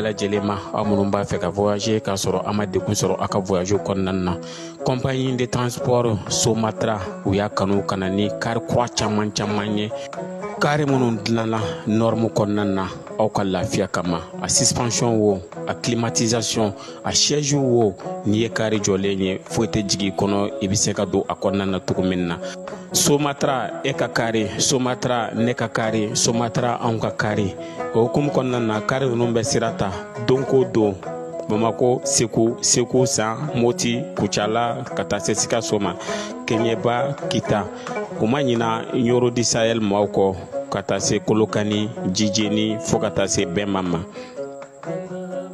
bela jelema amunun b'a fɛ ka voyager k'a sɔrɔ a ma degun sɔrɔ a ka voyage kɔnɔna na. Compagnie de transport Somatra u y'a kanu ka na ni car kura caman ye. Kari minnu dilanna norme kɔnɔna na aw ka lafiya kama. A suspension wo, a climatisation, a siège wo, n'i ye kari jɔlen ye foyi tɛ jigin kɔnɔ i bɛ se ka don a kɔnɔna na cogo min na. Somatra e ka kari, Somatra ne ka kari, Somatra anw ka kari. O hukumu kɔnɔna na kari ninnu bɛ sira ta don ko don. Bamako, Segu San, Moti, Kucala, ka taa se Sikaso ma, Keɲeba, Kita. O ma ɲina Yoro di Sahel maaw kɔ ka taa se Kolokani, Jijeni fo ka taa se Bɛnma ma.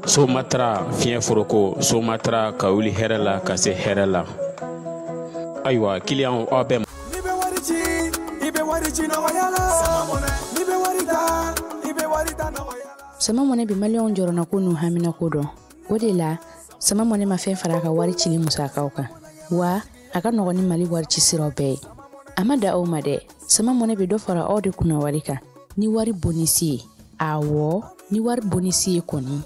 Somatra fiɲɛ foroko, Somatra ka wuli hɛrɛ la ka se hɛrɛ la. Ayiwa client aw bɛɛ Sama mɔnɛ bi maliyɛnw jɔrɔna ko n'u hamina ko dɔn. O de la Sama mɔnɛ ma fɛn fara a ka wari cili musakaw kan. Wa a ka nɔgɔn ni Mali wari ci siraw bɛɛ ye. A ma da aw ma dɛ. Sama mɔnɛ bi dɔ fara aw de kunna wari kan. Ni wari bonisi ye. Awɔ, ni wari bonisi ye kɔni.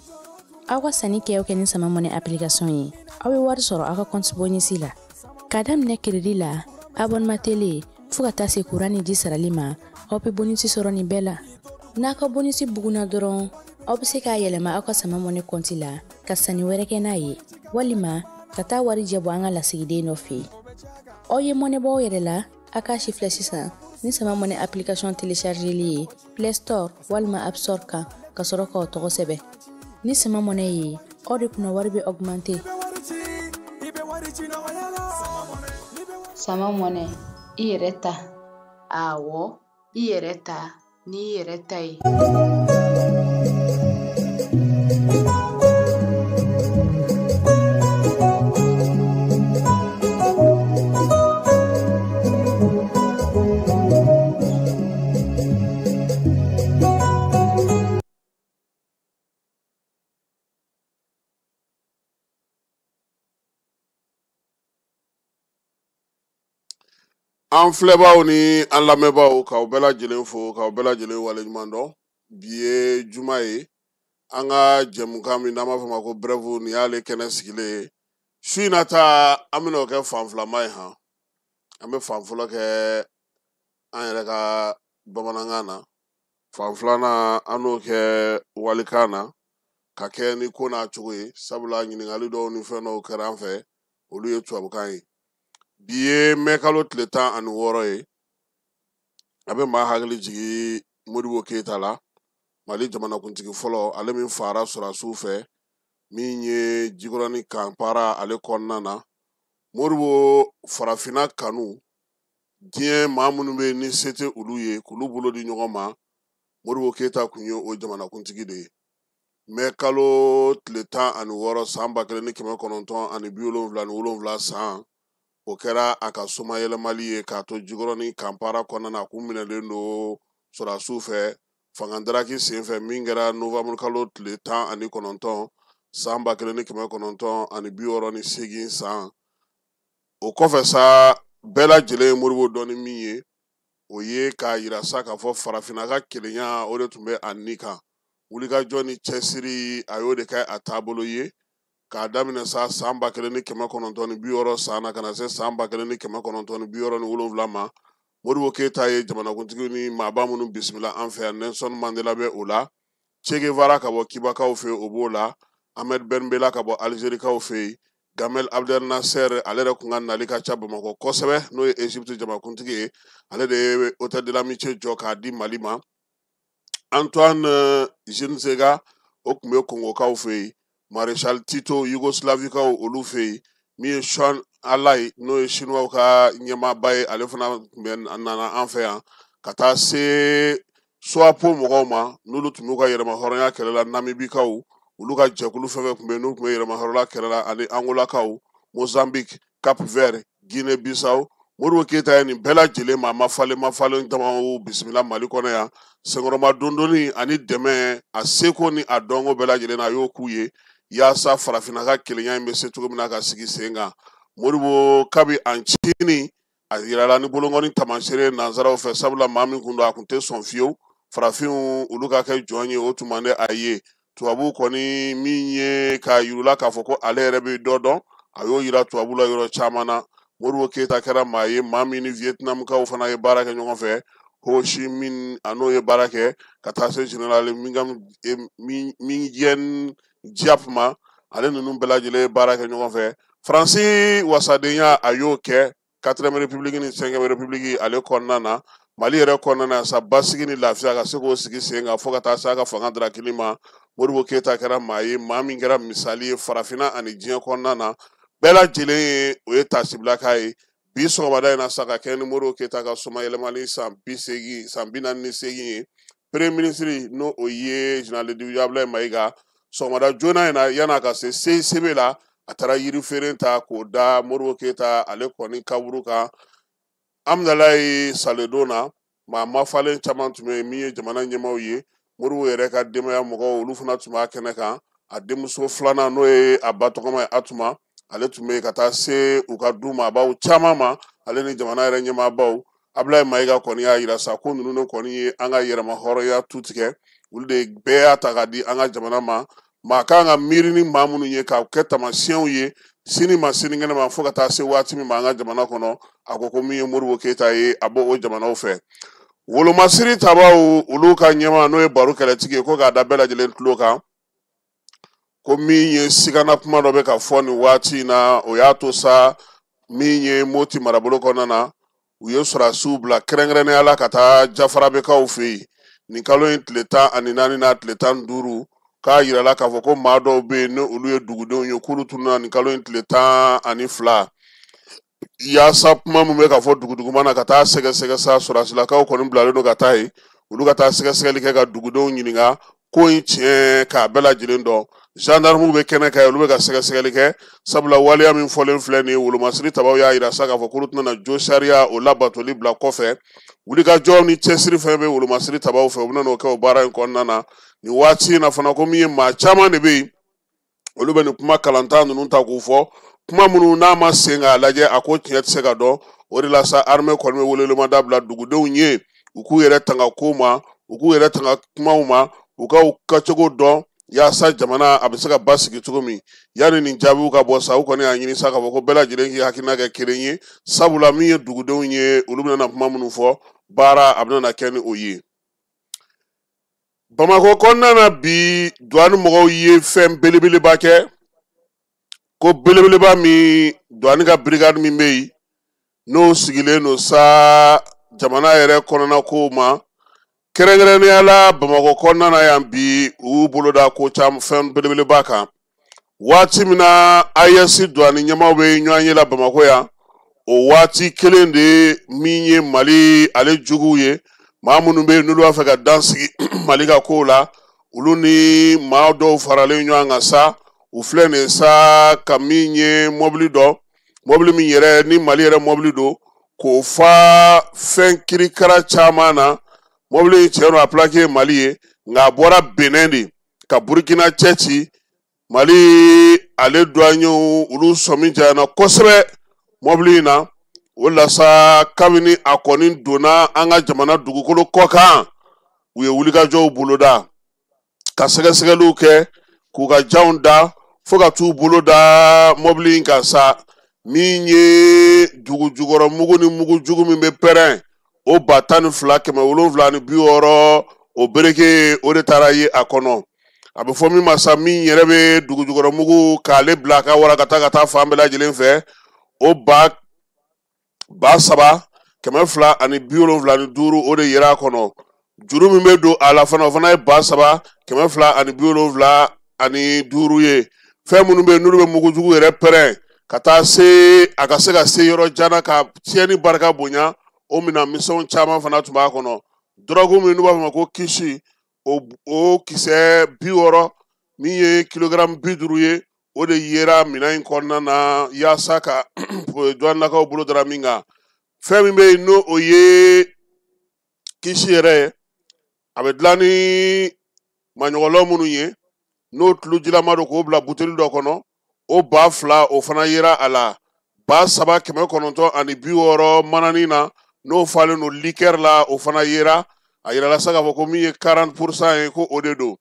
Aw ka sanni kɛ ni Sama mɔnɛ application ye. Aw bɛ wari sɔrɔ aw ka compte bonisi la. Ka daminɛ crédit la, abonnement télé, fo ka taa se courant ni ji sarali ma, aw bɛ bonisi sɔrɔ nin bɛɛ la. N'a ka bonisi buguna dɔrɔn, aw bɛ se k'a yɛlɛma aw ka Sama mɔnɛ compte la ka sanni wɛrɛ kɛ n'a ye. Walima ka taa wari jɛ bɔ an ka lasigiden dɔ fɛ yen. Aw ye mɔnɛ bɔ aw yɛrɛ la, a k'a chiffre sisan ni Sama mɔnɛ application téléchargeli ye Play Store walima App Store kan ka sɔrɔ k'aw tɔgɔ sɛbɛn. Ni Sama mɔnɛ ye, aw de kunna wari bɛ augmenter. Sama mɔnɛ, i yɛrɛ ta. Awɔ, i yɛrɛ ta ni i yɛrɛ ta ye. An filɛbaw ni an lamɛnbaw k'aw bɛɛ lajɛlen fo k'aw bɛɛ lajɛlen waleɲuman dɔn. Bi ye juma ye. An ka jɛmukan min n'an b'a fɔ ma ko brève nin y'ale kɛnɛ sigilen ye. Su in na ta an bɛna o kɛ fanfilama ye han. An bɛ fan fɔlɔ kɛ an yɛrɛ ka bamanankan na. Fan filanan an n'o kɛ walikan na. Ka kɛ ni ko n'a cogo ye. Sabula ɲininkali dɔw ni fɛn dɔw kɛra an fɛ. Olu ye tubabukan ye. Bi ye mɛkalo tile 16 ye. A bɛ maa hakili jigin Modibo Keyita la. Mali jamanakuntigi fɔlɔ ale min fara sɔrɔdasiw fɛ. Min ye Jikɔrɔni Kampara ale kɔnɔna na. Modibo farafinna kanu. Diɲɛ maa minnu bɛ yen ni se tɛ olu ye k'olu bolo di ɲɔgɔn ma. Modibo Keyita kun ye o jamanakuntigi de ye. Mɛkalo tile 16 san 1977 san. O kɛra a ka soma yɛlɛmali ye k'a to Jikɔrɔni Kampara kɔnɔna na k'u minɛlen don sɔrɔdasiw fɛ fangadaraki senfɛ min kɛra novembre kalo tile 19 san 1968 san. O kɔfɛ sa bɛɛ lajɛlen ye Modibo dɔn ni min ye o ye k'a yira sa k'a fɔ farafinna ka kelenya o de tun bɛ a ni kan. Wulikajɔ ni cɛsiri a y'o de kɛ a taabolo ye. K'a daminɛ sa san 1960 san na ka na se san 1967 ma. Modibo Keyita ye jamanakuntigi ni maaba minnu bisimila an fɛ yan. Nelson Mandela bɛ o la. Che Guevara ka bɔ Kibakaw fɛ o b'o la. Ahmed Ben Bella ka bɔ Alizerikaw fɛ yen. Gamal Abdel Nasser ale yɛrɛ kun ka nali ka ca Bamakɔ kosɛbɛ n'o ye Egypte jamanakuntigi ye. Ale de ye Hôtel de l'Amitié jɔ k'a di Mali ma. Antoine Ginsega o tun bɛ Kongokaw fɛ yen. Marshal Tito Yugoslavikaw olu fɛ yen. Min ye Sean Alai n'o ye Chinois ka ɲɛmaaba ye ale fana tun bɛ nana an fɛ yan ka taa se SWAPO mɔgɔw ma n'olu tun b'u ka yɛrɛmahɔrɔnya kɛlɛ la. Namibikaw olu ka jɛkulu fɛn fɛn tun bɛ yen n'u tun bɛ yɛrɛmahɔrɔnya kɛlɛ la ani Angolakaw, Mozambique, Cap Vert, Guinée Bissau. Modibo Keyita ye nin bɛɛ lajɛlen ma mafalen damaw bisimila Mali kɔnɔ yan. Senkɔrɔma dondonni ani dɛmɛ a seko ni a dɔnko bɛɛ lajɛlen na a y'o k'u ye. Yaasa farafinna ka kelenya in bɛ se cogo min na ka sigi sen kan. Modibo kabi Ancini a yirala ni bolongɔni taamasere nanzaraw fɛ sabula maa min kun don a kun tɛ sɔn fiyewu. Farafinw olu ka kɛ jɔn ye o tuma ne a ye. tubabu kɔni min ye k'a yirula k'a fɔ ko ale yɛrɛ bɛ dɔ dɔn a y'o yira tubabu la yɔrɔ caman na. Modibo Keyita kɛra maa ye maa min ni Vietnamkaw fana ye baara kɛ ɲɔgɔn fɛ. Ho Chi Minh a n'o ye baara kɛ ka taa se General Min Giap ma, ale ninnu bɛɛ lajɛlen ye baara kɛ ɲɔgɔn fɛ. Faransi wasadenya a y'o kɛ 4e République ni 5e République ale kɔnɔna na. Mali yɛrɛ kɔnɔna na sa basigi ni lafiya ka se k'o sigi sen kan fo ka taa se a ka fanga darakili ma. Modibo Keyita kɛra maa ye maa min kɛra misali ye farafinna ani diɲɛ kɔnɔna na. Bɛɛ lajɛlen ye o ye taasibilaka ye. Bi sɔgɔmada in na sa ka kɛ ni Modibo Keyita ka soma yɛlɛmali san 48 ye. Premier ministre n'o o ye Général de Dieu Abdoulaye Mayiga sɔgɔmada joona in na yan'a ka se CICB la a taara yiri feere ta k'o da Modibo Keyita ale kɔni kaburu kan. Amdalayi Saledon na maa mafalen caman tun bɛ yen min ye jamana ɲɛmaaw ye. Modibo yɛrɛ ka denbaya mɔgɔw olu fana tun b'a kɛnɛ kan. A denmuso filanan n'o ye a ba tɔgɔma ye Atuma ale tun bɛ ka taa se u ka du maabaw caman ma ale ni jamana yɛrɛ ɲɛmaabaw. Abdoulaye Mayiga kɔni y'a yira sa ko ninnu de kɔni ye an ka yɛrɛma hɔrɔnya tu tigɛ olu de bɛɛ y'a ta k'a di an ka jamana ma. Maa kan ka miiri ni maa minnu ye k'a kɛ taamasiyɛnw ye sini ma sinikɛnɛ ma fo ka taa se waati min ma an ka jamana kɔnɔ a ko min ye Modibo Keyita ye a bɔ o jamanaw fɛ. Wolomasiri tabaw olu ka ɲɛmaa n'o ye baro kɛlɛtigi ye ko k'a da bɛɛ lajɛlen tulo kan ko min ye sigana kuma dɔ bɛ ka fɔ nin waati in na o y'a to sa min ye Moti marabolo kɔnɔna na u ye sɔrɔdasiw bila kɛrɛnkɛrɛnnenya la ka taa Jafarabekaw fɛ yen nin kalo in tile 14 n'a tile 15 k'a yirala k'a fɔ ko maa dɔw bɛ yen ni olu ye dugudenw ye k'olu tununa nin kalo in tile 12 yaasa kuma min bɛ ka fɔ duguduguma na ka taa sɛgɛsɛgɛ sa sɔrɔdasilakaw kɔni bilalen don ka taa yen olu ka taa sɛgɛsɛgɛli kɛ ka dugudenw ɲininka ko in tiɲɛ k'a bɛɛ lajɛlen dɔn. Gendarmew bɛ kɛnɛ kan olu bɛ ka sɛgɛsɛgɛli kɛ sabula waleya min fɔlen filɛ nin ye Wolomasiri tabaw y'a yira sa k'a fɔ k'olu tɛna jo sariya o labatoli bila kɔfɛ wulikajɔw ni cɛsiri fɛn bɛ Wolomasiri tabaw fɛ u bɛna n'o kɛ o baara in kɔnɔna na nin waati in na fana ko min ye maa caman de bɛ yen olu bɛ nin kuma kalantan ninnu ta k'u fɔ kuma minnu n'a ma sen k'a lajɛ a ko tiɲɛ tɛ se ka dɔn o de la sa armée kɔni bɛ welelemada bila dugudenw ye u k'u yɛrɛ tanga ko ma u k'u yɛrɛ tanga kumaw ma u ka u kɛcogo dɔn yaasa jamana a bɛ se ka basigi cogo min yanni nin jaabiw ka bɔ sa u kɔni y'a ɲini sa k'a fɔ ko bɛɛ lajɛlen k'i hakilina kɛ kelen ye sabula min ye dugudenw ye olu bɛna kuma minnu fɔ baara a bɛna kɛ ni o ye. Bamakɔ kɔnɔna na bi douane mɔgɔw ye fɛn belebeleba kɛ ko belebeleba min douane ka brigade min bɛ yen n'o sigilen don sa jamana yɛrɛ kɔnɔna kow ma kɛrɛnkɛrɛnnenya la Bamakɔ kɔnɔna na yan bi u boloda ko caman fɛn belebeleba kan waati min na AES douane ɲɛmaaw bɛ ɲɔgɔn ye la Bamakɔ yan o waati kelen de min ye Mali ale juguw ye maa minnu bɛ yen n'olu b'a fɛ ka dansigi Mali ka kow la olu ni maa dɔw faralen ɲɔgɔn kan sa u filɛ nin sa ka min ye mɔbili dɔ mɔbili min yɛrɛ ni Mali yɛrɛ mɔbili don k'o fa fɛn kirikara caman na mɔbili in tiɲɛ don a plaque ye Mali ye nka a bɔra Benin de ka Burkina cɛ ci Mali ale douaniers olu sɔmi janyana kosɛbɛ mɔbili in na o la sa kabini a kɔni donna an ka jamana dugukolo kɔ kan u ye wulikajɔw boloda ka sɛgɛsɛgɛliw kɛ k'u ka janw da fo ka t'u bolo da mɔbili in kan sa min ye dugu jukɔrɔ mugu ni mugu jugu min bɛ pɛrɛn o 12,760 o bereke o de taara ye a kɔnɔ a bɛ fɔ min ma sa min yɛrɛ bɛ dugu jukɔrɔ mugu k'ale bila a ka warakata ka taa fan bɛɛ lajɛlen fɛ o 3,275 o de yera a kɔnɔ juru min bɛ don a la fana o fana ye 3,275 ye fɛn minnu bɛ yen n'olu bɛ mugujugu yɛrɛ pɛrɛn ka taa se a ka se ka se yɔrɔ janna ka tiɲɛni barika bonya o mina misɛnw caman fana tun b'a kɔnɔ dɔrɔgu min n'u b'a fɔ ma ko kisi o kisɛ 60 min ye kilogramme 50 ye o de yera minɛn in kɔnɔna na yaasa ka douanelakaw bolo dara min kan fɛn min bɛ yen n'o o ye kisi yɛrɛ ye a bɛ dilan ni maɲɔgɔnlɔ minnu ye n'o tulujilama don k'o bila buteli dɔ kɔnɔ o 2,000 o fana yera a la 3,960 mananin na n'o falen don liqueur la o fana yera a yirala sa k'a fɔ ko min ye 40% ye ko o de don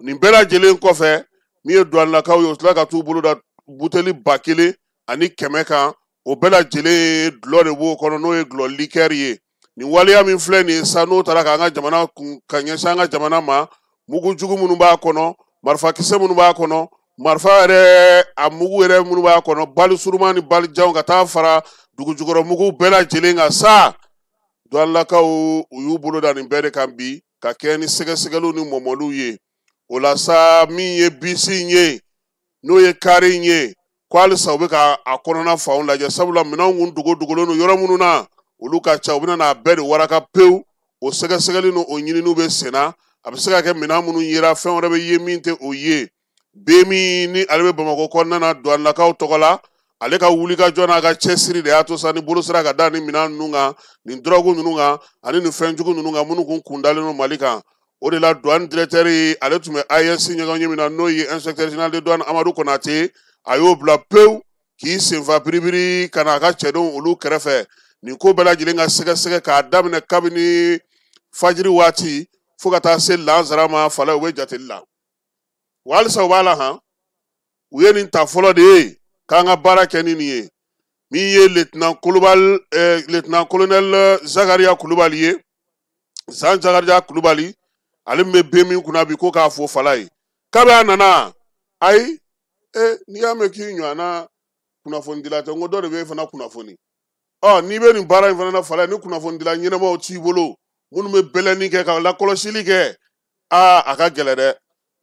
nin bɛɛ lajɛlen kɔfɛ min ye douanelakaw ye o tila ka t'u bolo da buteli 1000 ani 100 kan o bɛɛ lajɛlen dulɔ de b'o kɔnɔ n'o ye dulɔ liqueur ye nin waleya min filɛ nin ye sa n'o taara k'an ka jamana kun ka ɲɛsin an ka jamana ma mugu jugu minnu b'a kɔnɔ marifakisɛ minnu b'a kɔnɔ marifa yɛrɛ a mugu yɛrɛ minnu b'a kɔnɔ bali suruma ni bali janw ka taa fara dugujukɔrɔ mugu bɛɛ lajɛlen kan sa douanelakaw u y'u bolo da nin bɛɛ de kan bi ka kɛ ni sɛgɛsɛgɛliw ni mɔmɔliw ye o la sa min ye bisi ye n'o ye kari ye ko halisa u bɛ ka a kɔnɔna fanw lajɛ sabula minɛnw kun dogodogolen don yɔrɔ minnu na olu ka ca u bɛna n'a bɛɛ de waraka pewu o sɛgɛsɛgɛli n'o ɲininiw bɛ sen na a bɛ se ka kɛ minɛn minnu yera fɛn wɛrɛ bɛ ye min tɛ o ye bɛɛ min ni ale bɛ Bamakɔ kɔnɔna na douanelakaw tɔgɔ la ale ka wulikajɔ n'a ka cɛsiri de y'a to sa ni bolo sera ka da nin minɛn ninnu kan nin dɔrɔgu ninnu kan ani nin fɛnjugu ninnu kan minnu kun kundalen don Mali kan o de la douane directeur ale tun bɛ AES ɲɛgɛn ɲɛ min na n'o ye inspecteur général de douane Amadu Konate a y'o bila pewu k'i senfa biribiri ka n'a ka cɛdenw olu kɛrɛfɛ nin ko bɛɛ lajɛlen ka sɛgɛsɛgɛ k'a daminɛ kabini fajiri waati fo ka taa se lansara ma fala u bɛ jateli la wa halisa u b'a la han u ye nin ta fɔlɔ de ye k'an ka baara kɛ ni nin ye min ye lieutenant colonel Zakaria Kulubali ye Zan Zakaria Kulubali ale min bɛ bɛn min kunna bi ko k'a fɔ fala ye kabi a nana ayi n'i y'a mɛn k'i ɲɔgɔnna kunnafonidila tɛ n ko dɔ de bɛ e fana kunnafoni n'i bɛ nin baara in fana na fala ni kunnafonidila ɲɛnamaw t'i bolo minnu bɛ bɛlɛnni kɛ ka lakɔlɔsili kɛ a ka gɛlɛ dɛ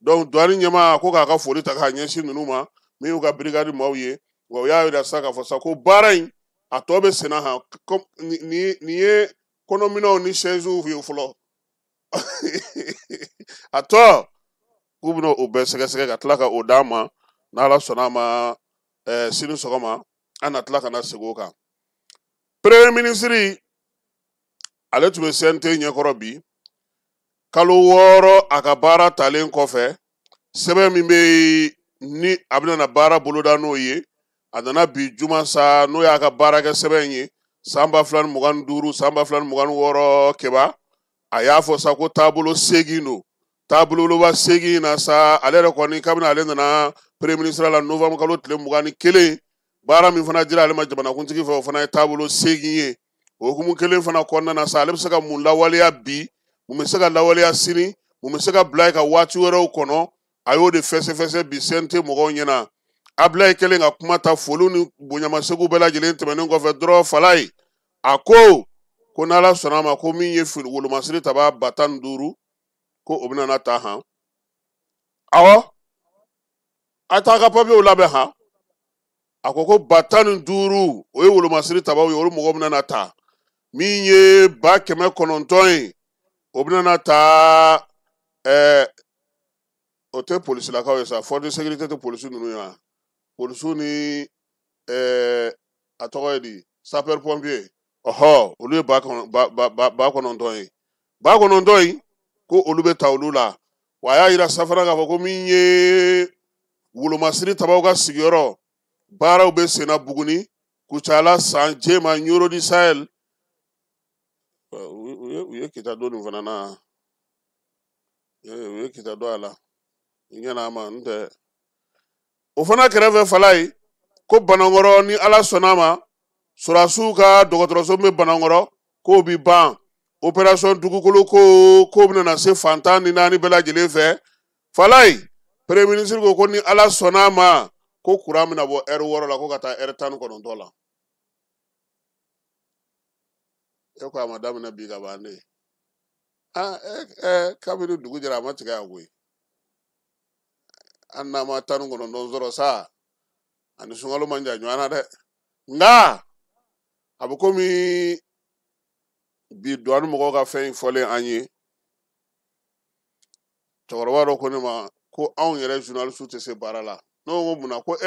donc douane ɲɛmaa ko k'a ka foli ta k'a ɲɛsin ninnu ma min y'u ka brigade maaw ye wa u y'a yira sa k'a fɔ sa ko baara in a tɔ bɛ senna han nin ye kɔnɔminɛnw ni chaise ye fɔlɔ a tɔ k'u bɛna o bɛɛ sɛgɛsɛgɛ ka tila ka o d'a ma n'Ala sɔnna a ma sini sɔgɔma an na tila ka na segin o kan premier ministre ale tun bɛ CNT ɲɛkɔrɔ bi kalo 6 a ka baara talen kɔfɛ sɛbɛn min bɛ ni a bɛna na baara boloda n'o ye a nana bi juma sa n'o y'a ka baarakɛ sɛbɛn ye san 2025 san 2026 kɛba a y'a fɔ sa ko taabolo 8 don taaboloba 8 na sa ale yɛrɛ kɔni kabini ale nana premier ministre la novembre kalo tile 21 baara min fana dira ale ma jamanakuntigi fɛ o fana ye taabolo 8 ye o hukumu kelen fana kɔnɔna na sa ale bɛ se ka mun lawaleya bi mun bɛ se ka lawaleya sini mun bɛ se ka bila ka waati wɛrɛw kɔnɔ a y'o de fɛsɛfɛsɛ bi CNT mɔgɔw ɲɛna Ablaye kelen ka kuma ta foliw ni bonyamasegu bɛɛ lajɛlen tɛmɛnen kɔfɛ dɔrɔn fala ye a ko n'Ala sɔnna a ma ko min ye wolomasiri taba 15 ko o bɛna na ta han awɔ a t'a ka papiyew labɛn han a ko 15 o ye wolomasiri tabaw ye olu mɔgɔw bɛna na ta min ye 900 ye o bɛna na ta o tɛ polisilakaw ye sa force de sécurité tɛ polisi ninnu ye polisiw ni a tɔgɔ ye di sapeur pompier olu ye 900 ye 900 in ko olu bɛ ta olu la wa a y'a yira safana k'a fɔ ko min ye wolomasiri tabaw ka sigiyɔrɔ baaraw bɛ senna Buguni Kucala San Jema Nioro di Sahel u ye kita don nin fana na u ye kita don a la ɲɛna ma n tɛ o fana kɛrɛfɛ fala ye ko Banankɔrɔ ni Ala sɔnna a ma Surasiw ka dɔgɔtɔrɔso min bɛ Banankɔrɔ k'o bi ban opération dugukolo ko bɛna na se fantan ni naani bɛɛ lajɛlen fɛ fala ye premier ministre ko ni Ala sɔnna a ma ko courant bɛna bɔ heure 6 la ko ka taa heure 19 la e ko a ma daminɛ bi ka ban de kabini dugu jɛra a ma tigɛ a koyi an n'a ma 19 sɔrɔ sa ani sunkalo man jan ɲɔgɔn na dɛ nka a bɛ komi bi douane mɔgɔw ka fɛn fɔlen an ye cɛkɔrɔba dɔ ko ne ma ko anw yɛrɛ journaliste tɛ se baara la ne ko mun na ko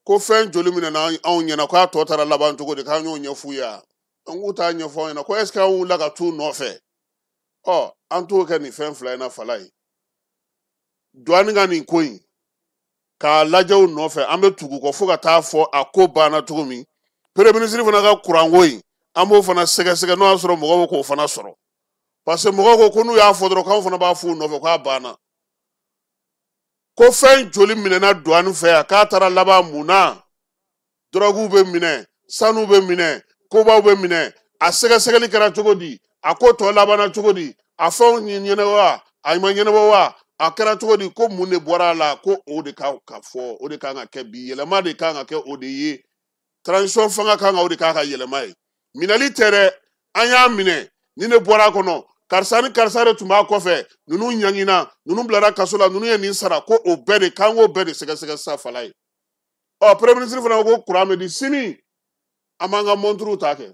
ko fɛn joli minɛna anw ɲɛna k'a tɔ taara laban cogo di k'an y'o ɲɛf'u ye an k'u t'a ɲɛfɔ anw ɲɛna ko est ce que an wulila ka t'u nɔfɛ an t'o kɛ nin fɛn fila in na fala ye douane ka nin ko in k'a lajɛ u nɔfɛ an bɛ tugu kɔ fo ka taa fɔ a ko banna cogo min premier ministre fana ka courant ko in an b'o fana sɛgɛsɛgɛ n'o y'a sɔrɔ mɔgɔw bɛ k'o fana sɔrɔ parce que mɔgɔw ko n'u y'a fɔ dɔrɔn k'anw fana b'a fɔ u nɔfɛ k'a banna ko fɛn joli minɛna douane fɛ yan k'a taara laban mun na drogue bɛ minɛ sanu bɛ minɛ kobaw bɛ minɛ a sɛgɛsɛgɛli kɛra cogo di a ko tɔ labanna cogo di a fɛnw ɲɛnabɔ wa a ma ɲɛnabɔ wa a kɛra cogo di ko mun de bɔra a la ko o de kan ka fɔ o de kan ka kɛ bi yɛlɛma de kan ka kɛ o de ye transition fanga kan ka o de kan ka yɛlɛma ye minɛli tɛ dɛ an y'a minɛ ni ne bɔra a kɔnɔ karisa ni karisa de tun b'a kɔfɛ ninnu ɲangina ninnu bilara kaso la ninnu ye nin sara ko o bɛɛ de k'an k'o bɛɛ de sɛgɛsɛgɛ sa fala ye premier ministre fana ko kuran bɛ di sini an b'an ka montre ta kɛ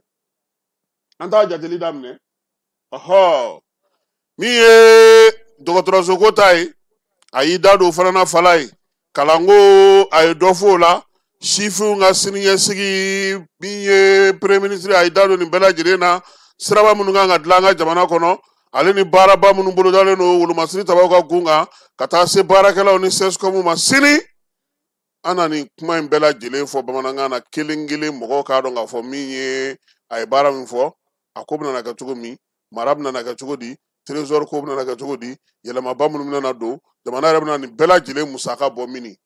an t'a jateli daminɛ min ye dɔgɔtɔrɔso ko ta ye a y'i da don o fana na fala ye kalanko a ye dɔ fɔ o la sifinw ka siniɲɛsigi min ye premier ministre a y'i da don nin bɛɛ lajɛlen na siraba minnu kan ka dilan an ka jamana kɔnɔ ale ni baaraba minnu bolodalen don wolomasiri tabaw ka gun kan ka taa se baarakɛlaw ni sescom ma sini an na nin kuma in bɛɛ lajɛlen fɔ bamanankan na kelen kelen mɔgɔw k'a dɔn k'a fɔ min ye a ye baara min fɔ a ko bɛna kɛ cogo min mara bɛna kɛ cogo di trésor ko bɛna kɛ cogo di yɛlɛmaba minnu bɛna don jamana yɛrɛ bɛna nin bɛɛ lajɛlen musaka bɔ mini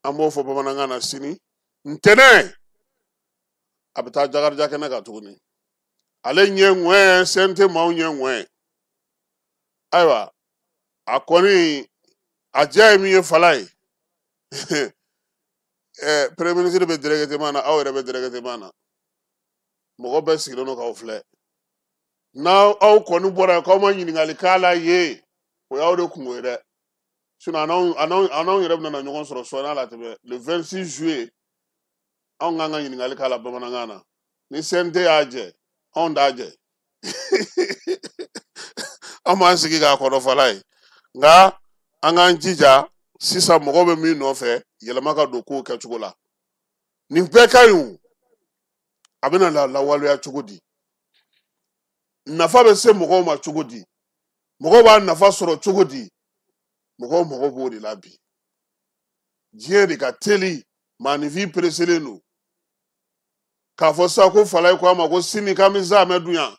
an b'o fɔ bamanankan na sini ntɛnɛn a bɛ taa jagarija kɛnɛ kan tuguni ale ɲɛ ŋɔɛ sente maaw ɲɛ ŋɔɛ ayiwa a kɔni a diya ye min ye fala ye premier ministre bɛ dɛrɛgɛteman na aw yɛrɛ bɛ dɛrɛgɛteman na mɔgɔ bɛɛ sigilen don k'aw filɛ n'aw kɔni bɔra k'aw ma ɲininkali k'a la ye o y'aw de kungo ye dɛ a n'anw yɛrɛ bɛna ɲɔgɔn sɔrɔ sɔnna la tɛmɛ le 26 juillet anw kan ka ɲininkali k'a la bamanankan na ni CNT y'a jɛ anw t'a jɛ an b'an sigi k'a kɔnɔ fala ye nka an k'an jija sisan mɔgɔw bɛ min nɔfɛ yɛlɛma ka don kow kɛcogo la nin bɛɛ ka ɲi a bɛna lawaleya cogo di nafa bɛ se mɔgɔw ma cogo di mɔgɔw b'a nafa sɔrɔ cogo di mɔgɔw mago b'o de la bi diɲɛ de ka teli maanifin pereselen don k'a fɔ sisan ko fala ko a ma ko sini k'an bɛ zamɛ dun yan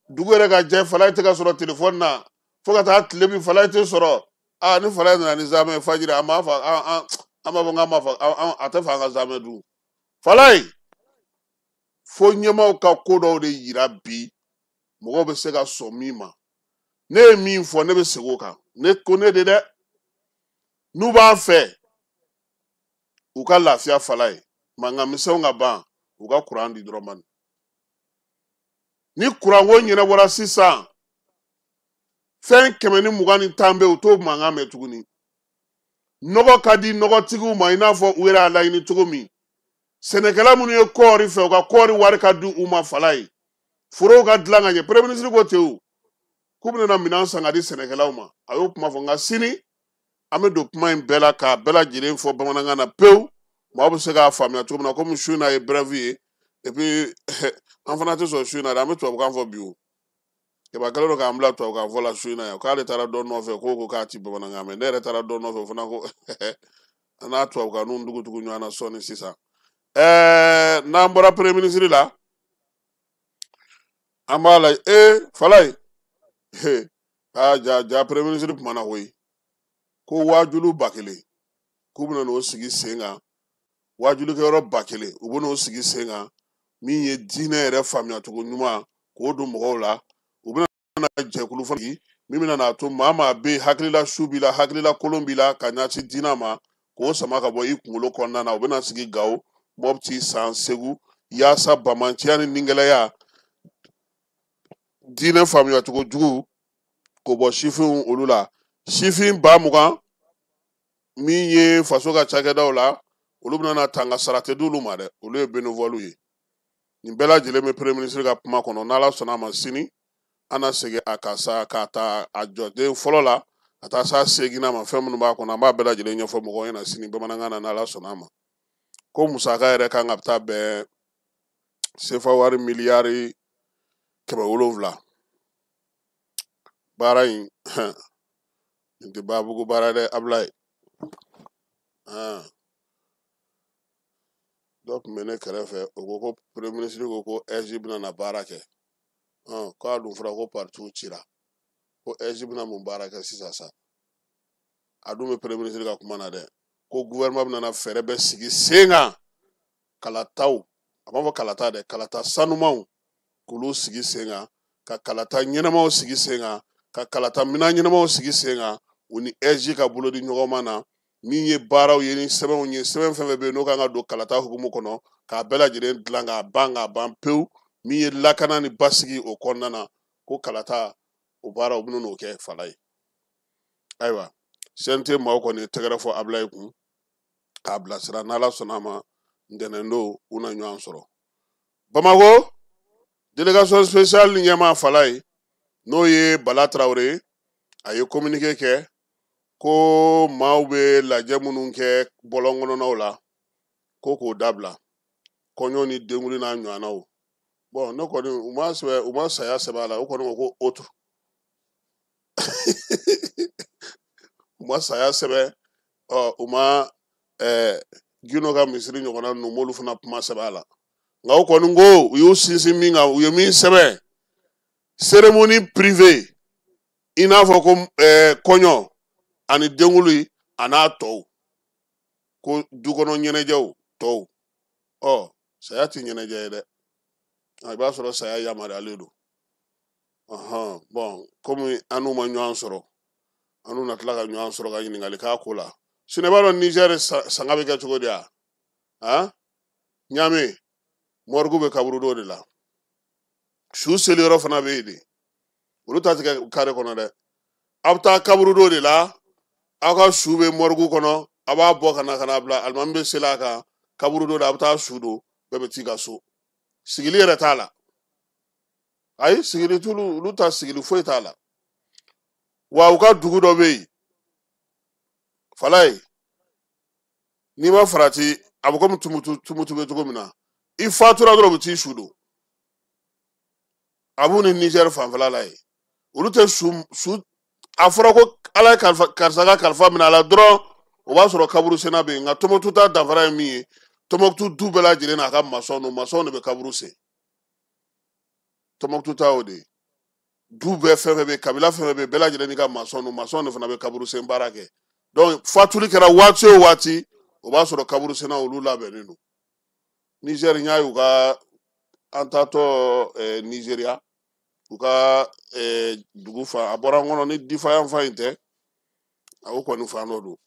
dugu yɛrɛ ka jɛ fala tɛ ka sɔrɔ telefɔni na fo ka taa tile min fala tɛ sɔrɔ ni fala nana ni zamɛ fajiri an b'a fɔ an b'a fɔ k'an b'a fɔ a tɛ fɛ an ka zamɛ dun fala ye fo ɲɛmaw ka ko dɔw de yira bi mɔgɔw bɛ se ka sɔn min ma ne ye min fɔ ne bɛ segin o kan ne ko ne de dɛ n'u b'a fɛ u ka lafiya fala ye mankan misɛnw ka ban u ka kuran di dɔrɔn man ni kuranko ɲɛnabɔra sisan fɛn 120 bɛ u t'o mankan mɛn tuguni nɔgɔ ka di nɔgɔtigiw ma i n'a fɔ u yɛrɛ y'a laɲini cogo min sɛnɛkɛla minnu ye kɔɔri fɛ u ka kɔɔri wari ka di u ma fala ye forow ka dilan ka ɲɛ premier ministre ko ten o k'u bɛna minɛn san ka di sɛnɛkɛlaw ma a y'o kuma fɔ nka sini an bɛ don kuma in bɛɛ la k'a bɛɛ lajɛlen fɔ bamanankan na pewu maaw bɛ se k'a faamuya cogo min na komi su in na ye brève ye et puis an fana tɛ sɔn su in na dɛ an bɛ tubabukan fɔ bi o kɛba kɛlen don k'an bila tubabukan fɔ la su in na yan k'ale taara dɔ nɔfɛ ko k'a ti bamanankan mɛn ne yɛrɛ taara dɔ nɔfɛ o fana ko an n'a tubabukanniw dugutugu ɲɔgɔn na sɔɔni sisan n'an bɔra premier ministre la an b'a la fala ye ja premier ministre kuma na koyi ko waajulu 1000 k'u bɛna n'o sigi sen kan waajulikɛyɔrɔ 1000 u bɛ n'o sigi sen kan min ye diinɛ yɛrɛ faamuyacogo ɲuman k'o don mɔgɔw la u bɛna jɛkulu fana sigi min bɛna n'a to maa maa bɛ hakilila su b'i la hakilila kolon b'i la ka ɲɛsin diinɛ ma k'o sama ka bɔ i kunkolo kɔnɔna na u bɛna sigi Gawo Mɔpti San Segu yaasa bamanciya ni ningɛlɛya diinɛ faamuyacogo jugu k'o bɔ sifinw olu la sifin 20,000 min ye faso ka cakɛdaw la olu bɛna tanga sara tɛ d'olu ma dɛ olu ye bénévole ye nin bɛɛ lajɛlen bɛ premier ministre ka kuma kɔnɔ n'Ala sɔnna a ma sini an na segin a kan sa ka taa a jɔden fɔlɔ la ka taa s'a seginna ma fɛn minnu b'a kɔnɔ an b'a bɛɛ lajɛlen ɲɛfɔ mɔgɔw ɲɛna sini bamanankan na n'Ala sɔnna a ma ko musaka yɛrɛ kan ka taa bɛn sefa wari miliyari 700 baara in nin tɛ baabugu baara dɛ Abulayi dɔ tun bɛ ne kɛrɛfɛ o ko ko premier ministre ko SG bɛna na baara kɛ k'a dun fɔra ko parti cira ko SG bɛna mun baara kɛ sisan sa a dun bɛ premier ministre ka kuma na dɛ ko gouvernement bɛna fɛɛrɛ bɛ sigi sen kan kalataw a b'a fɔ kalata dɛ kalata sanumanw k'olu sigi sen kan ka kalata ɲɛnamaw sigi sen kan ka kalata minan ɲɛnamaw sigi sen kan u ni SG ka bolo di ɲɔgɔn ma na min ye baaraw ye ni sɛbɛnw ye sɛbɛn fɛn fɛn bɛ yen n'o kan ka don kalata hukumu kɔnɔ k'a bɛɛ lajɛlen dilan k'a ban pewu min ye lakana ni basigi o kɔnɔna na ko kalata o baaraw bɛ n'o kɛ fala ye ayiwa CNT maaw kɔni tɛgɛrɛ fɔ Abilaye kun k'a bilasira n'Ala sɔnna a ma ntɛnɛn don u na ɲɔgɔn sɔrɔ Bamako délégation spéciale ɲɛmaa fala ye n'o ye Bala Tarawele a ye communiqué kɛ ko maaw bɛ lajɛ minnu kɛ bɔlɔn kɔnɔnaw la ko k'o dabila kɔɲɔ ni denkuli n'a ɲɔgɔnnaw bon ne kɔni u ma saya sɛbɛn a la u kɔni ko ko autre u ma saya sɛbɛn u ma Gino ka misiri ɲɔgɔnna ninnu m'olu fana kuma sɛbɛn a la nka u kɔni ko u y'u sinsin min kan u ye min sɛbɛn cérémonie privée i n'a fɔ ko kɔɲɔ ani denkuli a n'a tɔw ko dukɔnɔ ɲɛnajɛw tɔw saya ti ɲɛnajɛ ye dɛ i b'a sɔrɔ saya yamaruyalen don bon komi an n'u ma ɲɔgɔn sɔrɔ an n'u na tila ka ɲɔgɔn sɔrɔ ka ɲininkali k'a ko la sinɛ b'a dɔn Niger sanga bɛ kɛ cogo di ya Ɲame mɔrigu bɛ kaburu dɔ de la su seliyɔrɔ fana bɛ yen de olu ta ti kɛ kare kɔnɔ dɛ a bɛ taa kaburu dɔ de la aw ka su bɛ mɔrigu kɔnɔ a b'a bɔ ka na bila alimami bɛ seli a kan kaburu dɔ la a bɛ taa su don bɛɛ bɛ t'i ka so sigili yɛrɛ t'a la ayi sigili t'olu olu ta sigili foyi t'a la wa u ka dugu dɔ bɛ yen fala ye n'i ma farati a bɛ komi tumutu bɛ cogo min na i fatura dɔrɔn u bɛ t'i su don a b'u ni Niger fanfɛla la yen olu tɛ su a fɔra ko Ala ye karisa ka kalifa minɛ a la dɔrɔn o b'a sɔrɔ kaburu senna bɛ yen nka Tɔnbukutu ta danfara ye min ye Tɔnbukutu du bɛɛ lajɛlen n'a ka masɔnw de bɛ kaburu sen Tɔnbukutu ta o de ye du bɛɛ fɛn fɛn bɛ yen kabila fɛn fɛn bɛ yen bɛɛ lajɛlen n'i ka masɔnw de fana bɛ kaburu sen baara kɛ donc fatuli kɛra waati o waati o b'a sɔrɔ kaburu senna olu labɛnnen don Niger n y'a ye u ka an taatɔ Nizeriya u ka dugu fa a bɔra n kɔnɔ ni difa yan fa in tɛ a o kɔni fan dɔ don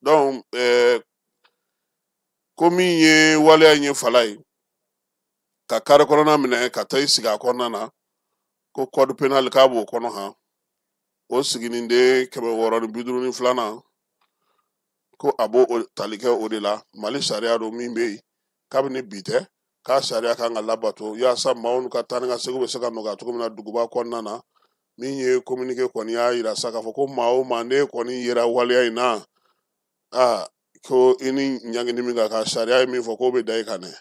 donc ko min ye waleya in ye fala ye ka kare kɔnɔna minɛ ka taa i sigi a kɔnɔna na ko code pénal k'a b'o kɔnɔ han o siginin de 652 ko a b'o tali kɛ o de la Mali sariya don min bɛ yen kabini bi tɛ k'a sariya kan ka labato yaasa maaw n'u ka taa ni ka segin bɛ se ka nɔgɔya cogo min na duguba kɔnɔna na min ye communiqué kɔni y'a yira sa k'a fɔ ko maa o maa ne kɔni yera waleya in na ko i ni ɲangini min kan ka sariya ye min fɔ k'o bɛ da i kan dɛ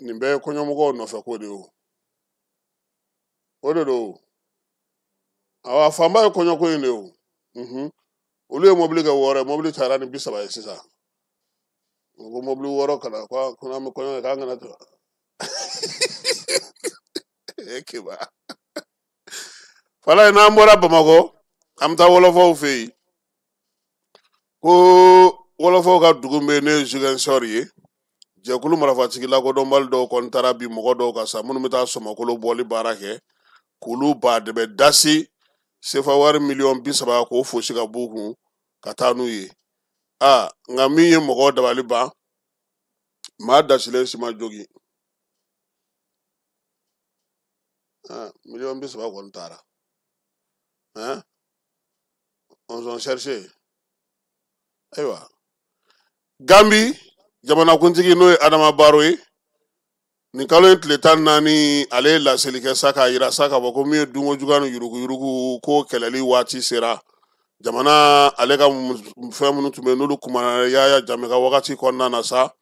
nin bɛɛ ye kɔɲɔmɔgɔw nɔfɛ ko de o de don a fanba ye kɔɲɔko in de o olu ye mobili kɛ 6 mobili cayara ni 30 ye sisan ko mobili 6 kana ko n'an bɛ kɔɲɔ kɛ k'an kana to kiba fala n'an bɔra Bamakɔ an bɛ taa wɔlɔfɔw fɛ yen ko wɔlɔfɔw ka dugu bɛ ne ye Ziguinchor ye jɛkulu marifatigi lakodɔnbali dɔw kɔni taara bi mɔgɔ dɔw kan sa minnu bɛ taa sɔmɔkolo bɔli baara kɛ k'olu ba dɛmɛ dasi sefa wari miliyɔn 30 k'o fosi ka b'u kun ka taa n'u ye nka min ye mɔgɔw dabali ban maa dasilen si ma jogi miliyɔn 30 kɔni taara on s'en cherche ayiwa Gambi jamanakuntigi n'o ye Adama Barrow ye nin kalo in tile 14 ale ye laseli kɛ sa k'a yira sa k'a fɔ ko min ye dunkojuguya ni yuruguyurugu ko kɛlɛli waati sera jamana ale ka fɛn minnu tun bɛ yen n'olu kumana Yaya Jammeh ka wagati kɔnɔna na sa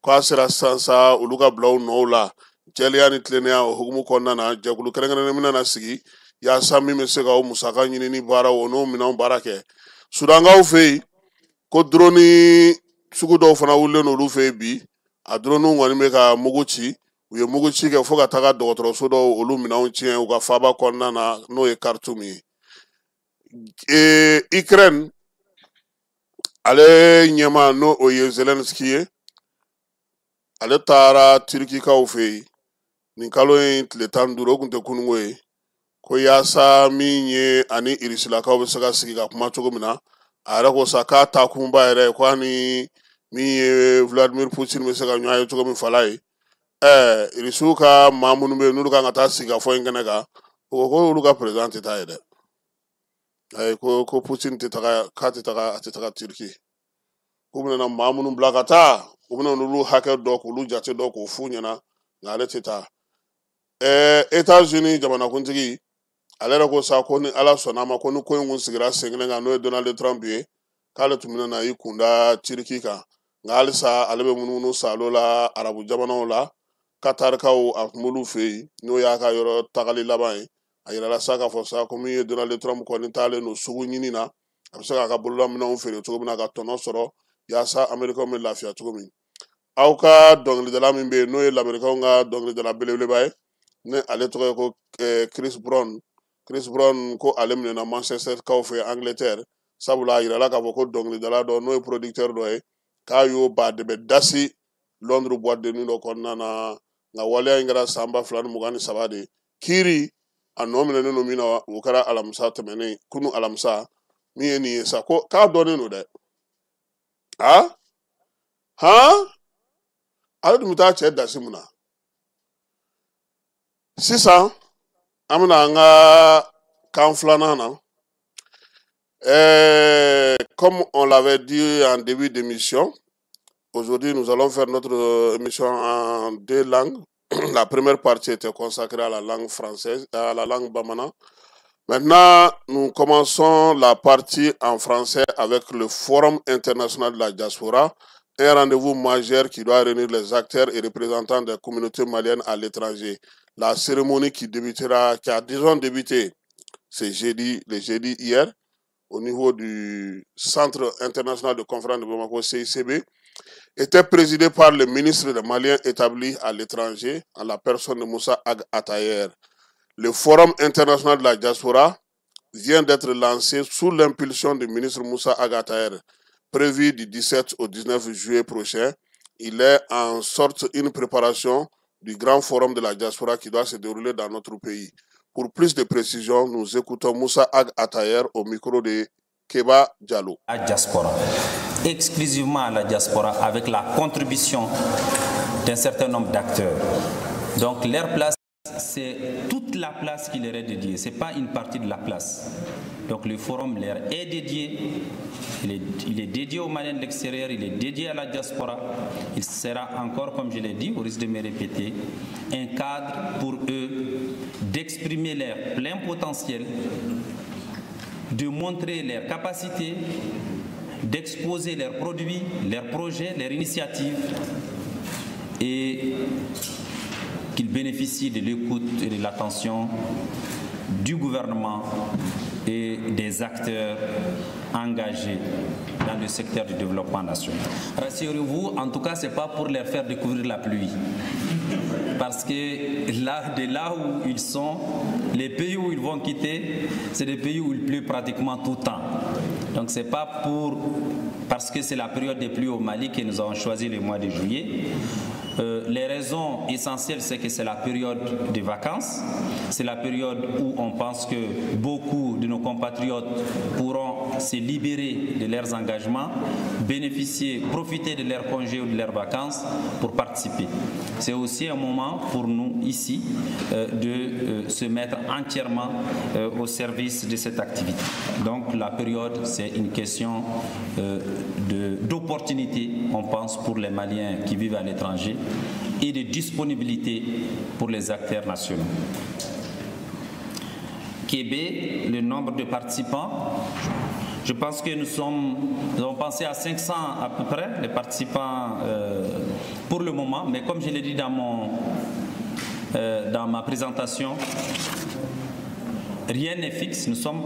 k'a sera sisan sa olu ka bila u nɔw la jɛlenya ni tilennenya o hukumu kɔnɔna na jɛkulu kɛrɛnkɛrɛnnen min na sigi yaasa min bɛ se ka o musaka ɲini ni baara o n'o minɛnw baara kɛ Sudankaw fɛ yen ko drone sugu dɔw fana wulilen n'olu fɛ yen bi a drone kɔni bɛ ka mugu ci u ye mugu ci kɛ fo ka taga dɔgɔtɔrɔso dɔw olu minɛnw tiɲɛ u ka faaba kɔnɔna na n'o ye Khartoum ye Ukraine ale ɲɛma n'o o ye Zelensky ye ale taara Turkikaw fɛ yen nin kalo in tile 15 o kun tɛ kunungo ye ko yaasa min ye ani Irisilakaw bɛ se ka sigi ka kuma cogo min na a yɛrɛ ko sa k'a ta kunba yɛrɛ ko ani min ye Vladimir Putin bɛ se ka ɲɔgɔn ye cogo min fala ye Irisiw ka maa minnu bɛ yen n'olu kan ka taa sigi ka fɔ in kɛnɛ kan o ko olu ka président tɛ taa ye dɛ ko Putin tɛ taga k'a tɛ taga Turki k'u bɛna maa minnu bila ka taa u bɛna olu hakɛ dɔ k'olu jate dɔ k'o f'u ɲɛna nka ale tɛ taa États-Unis jamanakuntigi ale yɛrɛ ko sa ko ni ala sɔnna ma ko ni ko in kun sigira sen kelen kan n'o ye Donald Trump ye k'ale tun bɛna i kunda Turki kan nka halisa ale bɛ munumunu salo la arabu jamanaw la Katarikaw a tun b'olu fɛ yen n'o y'a ka yɔrɔ tagali laban ye a yirala sa k'a fɔ sa ko min ye Donald Trump kɔni taalen don sugu ɲini na a bɛ se k'a ka bololaminɛnw feere cogo min na ka tɔnɔ sɔrɔ yaasa Amerikaw bɛ lafiya cogo min aw ka dɔnkilidala min bɛ yen n'o ye Amerikaw ka dɔnkilidala belebeleba ye ne ale tɔgɔ ye ko Chris Brown ko ale minɛna Manchester kaw fɛ Angleterre sabula a yirala k'a fɔ ko dɔnkilidala dɔ n'o ye producteur dɔ ye k'a y'o ba de bɛ dasi Londres boîte de nuit dɔ kɔnɔna na nka waleya in kɛra san 2023 de kiiri a nɔ minɛnen don min na o kɛra alamisa tɛmɛnen kunu alamisa min ye nin ye sa ko k'a dɔnnen don dɛ ale dun bɛ taa cɛ dasi mun na sisan an bɛna an ka kan filanan na comme on l'avait dit en début d'émission, aujourd'hui nous allons faire notre émission en 2 langues. La première partie était consacrée à la langue française, à la langue bamana. Maintenant, nous commençons la partie en français avec le Forum international de la diaspora, un rendez-vous majeur qui doit réunir les acteurs et représentants des communautés maliennes à l'étranger. La cérémonie qui a disons débuté le jeudi hier, au niveau du Centre international de conférence de Bamako, CICB, était présidée par le ministre des Maliens établi à l'étranger, en la personne de Moussa Ag Atayer. Le Forum international de la diaspora vient d'être lancé sous l'impulsion du ministre Moussa Ag Atayer, prévu du 17 au 19 juillet prochain. Il est en sorte une préparation du grand forum de la diaspora qui doit se dérouler dans notre pays. Pour plus de précisions, nous écoutons Moussa Ag Atayer au micro de Keba Diallo. La diaspora, exclusivement à la diaspora, avec la contribution d'un certain nombre d'acteurs. Donc leur place, c'est toute la place qui leur est dédiée, ce n'est pas une partie de la place. Donc le forum leur est dédié, il est dédié aux Maliens de l'extérieur, il est dédié à la diaspora. Il sera encore, comme je l'ai dit, au risque de me répéter, un cadre pour eux d'exprimer leur plein potentiel, de montrer leurs capacités, d'exposer leurs produits, leurs projets, leurs initiatives et qu'ils bénéficient de l'écoute et de l'attention du gouvernement et des acteurs engagés dans le secteur du développement national. Rassurez-vous, en tout cas, ce n'est pas pour leur faire découvrir la pluie. Parce que de là où ils sont, les pays où ils vont quitter, c'est des pays où il pleut pratiquement tout le temps. Donc ce n'est pas parce que c'est la période des pluies au Mali que nous avons choisi le mois de juillet. Les raisons essentielles, c'est que c'est la période des vacances, c'est la période où on pense que beaucoup de nos compatriotes pourront se libérer de leurs engagements, bénéficier, profiter de leurs congés ou de leurs vacances pour participer. C'est aussi un moment pour nous ici de se mettre entièrement au service de cette activité. Donc la période, c'est une question d'opportunité, on pense, pour les Maliens qui vivent à l'étranger et de disponibilité pour les acteurs nationaux. Québec, le nombre de participants, je pense que nous avons pensé à 500 à peu près, les participants pour le moment, mais comme je l'ai dit dans ma présentation, rien n'est fixe, nous sommes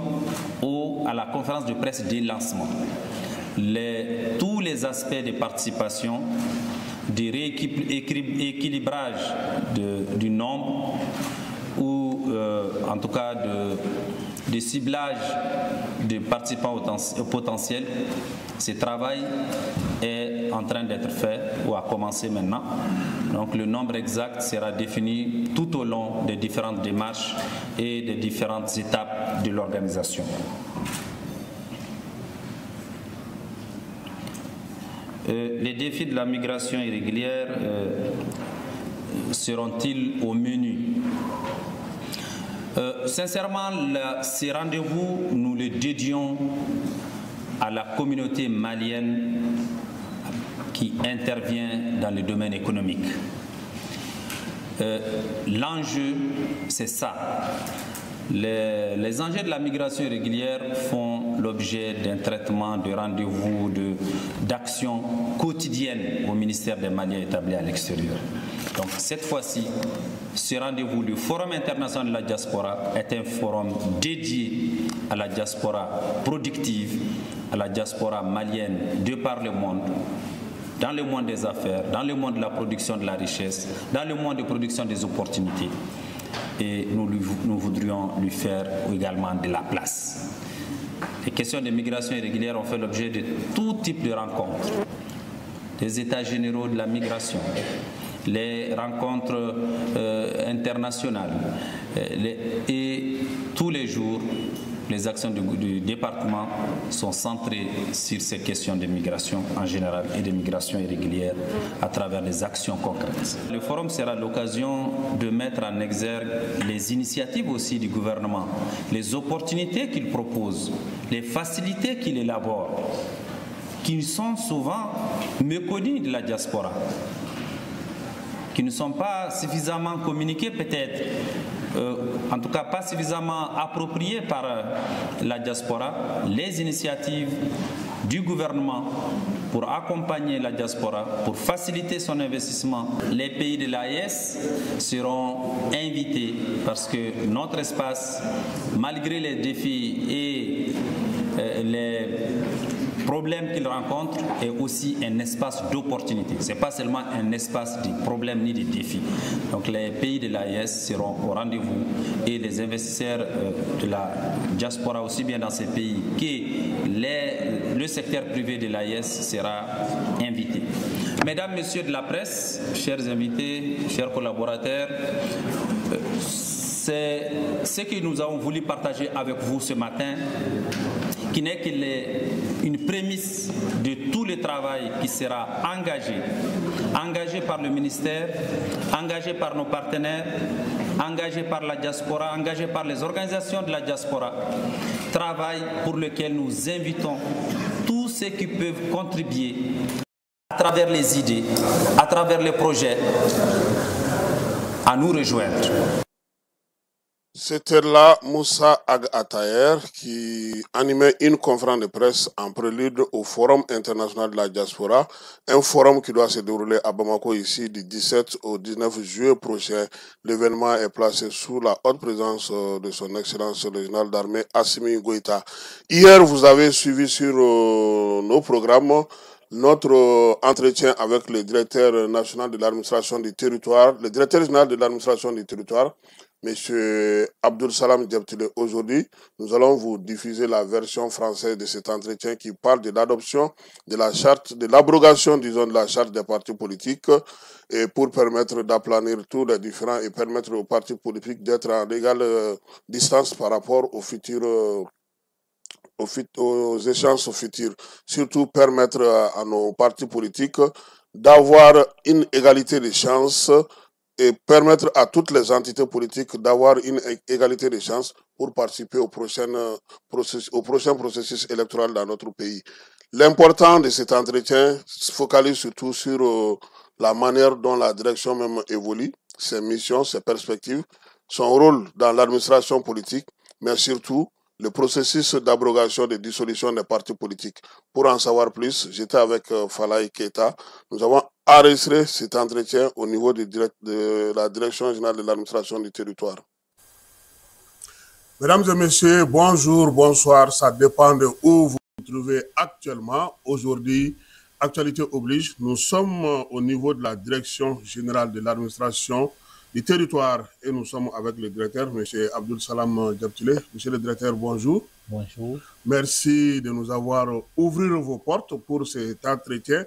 à la conférence de presse des lancements. Tous les aspects de participation, de rééquilibrage du nombre ou en tout cas de ciblage des participants potentiels. Ce travail est en train d'être fait ou a commencé maintenant. Donc le nombre exact sera défini tout au long des différentes démarches et des différentes étapes de l'organisation. Les défis de la migration irrégulière seront-ils au menu? Sincèrement, ces rendez-vous, nous les dédions à la communauté malienne qui intervient dans le domaine économique. L'enjeu, c'est ça. Les enjeux de la migration irrégulière font l'objet d'un traitement, de rendez-vous, d'actions quotidiennes au ministère des Maliens établis à l'extérieur. Donc cette fois-ci, ce rendez-vous du Forum international de la diaspora est un forum dédié à la diaspora productive, à la diaspora malienne de par le monde, dans le monde des affaires, dans le monde de la production de la richesse, dans le monde de production des opportunités. Et nous voudrions lui faire également de la place. Les questions de migration irrégulière ont fait l'objet de tout type de rencontres. Les états généraux de la migration, les rencontres internationales et tous les jours, les actions du département sont centrées sur ces questions de migration en général et de migration irrégulière à travers des actions concrètes. Le forum sera l'occasion de mettre en exergue les initiatives aussi du gouvernement, les opportunités qu'il propose, les facilités qu'il élabore, qui sont souvent méconnues de la diaspora, qui ne sont pas suffisamment communiquées peut-être, en tout cas pas suffisamment appropriées par la diaspora, les initiatives du gouvernement pour accompagner la diaspora, pour faciliter son investissement. Les pays de l'AES seront invités parce que notre espace, malgré les défis et les problème qu'il rencontre est aussi un espace d'opportunité. Ce n'est pas seulement un espace de problèmes ni de défis. Donc les pays de l'AES seront au rendez-vous et les investisseurs de la diaspora, aussi bien dans ces pays que le secteur privé de l'AES sera invité. Mesdames, Messieurs de la presse, chers invités, chers collaborateurs, c'est ce que nous avons voulu partager avec vous ce matin, qui n'est qu'une prémisse de tout le travail qui sera engagé par le ministère, engagé par nos partenaires, engagé par la diaspora, engagé par les organisations de la diaspora, travail pour lequel nous invitons tous ceux qui peuvent contribuer à travers les idées, à travers les projets, à nous rejoindre. C'était là Moussa Ag Ataher qui animait une conférence de presse en prélude au Forum international de la diaspora, un forum qui doit se dérouler à Bamako ici du 17 au 19 juillet prochain. L'événement est placé sous la haute présence de son Excellence le général d'armée Assimi Goïta. Hier, vous avez suivi sur nos programmes notre entretien avec le directeur national de l'administration du territoire, le directeur général de l'administration du territoire, Monsieur Abdul Salam Diabtile. Aujourd'hui, nous allons vous diffuser la version française de cet entretien qui parle de l'adoption de la charte, de l'abrogation, disons, de la charte des partis politiques et pour permettre d'aplanir tous les différents et permettre aux partis politiques d'être en égale distance par rapport aux futurs aux échéances futures. Surtout permettre à nos partis politiques d'avoir une égalité de chances et permettre à toutes les entités politiques d'avoir une égalité de chances pour participer au prochain processus électoral dans notre pays. L'important de cet entretien se focalise surtout sur la manière dont la direction même évolue, ses missions, ses perspectives, son rôle dans l'administration politique, mais surtout le processus d'abrogation de dissolution des partis politiques. Pour en savoir plus, j'étais avec Falaye Keita. Nous avons enregistré cet entretien au niveau de la Direction générale de l'administration du territoire. Mesdames et messieurs, bonjour, bonsoir. Ça dépend de où vous vous trouvez actuellement. Aujourd'hui, actualité oblige, nous sommes au niveau de la Direction générale de l'administration du territoire. Et nous sommes avec le directeur, M. Abdul Salam Diabtile. Monsieur le directeur, bonjour. Bonjour. Merci de nous avoir ouvert vos portes pour cet entretien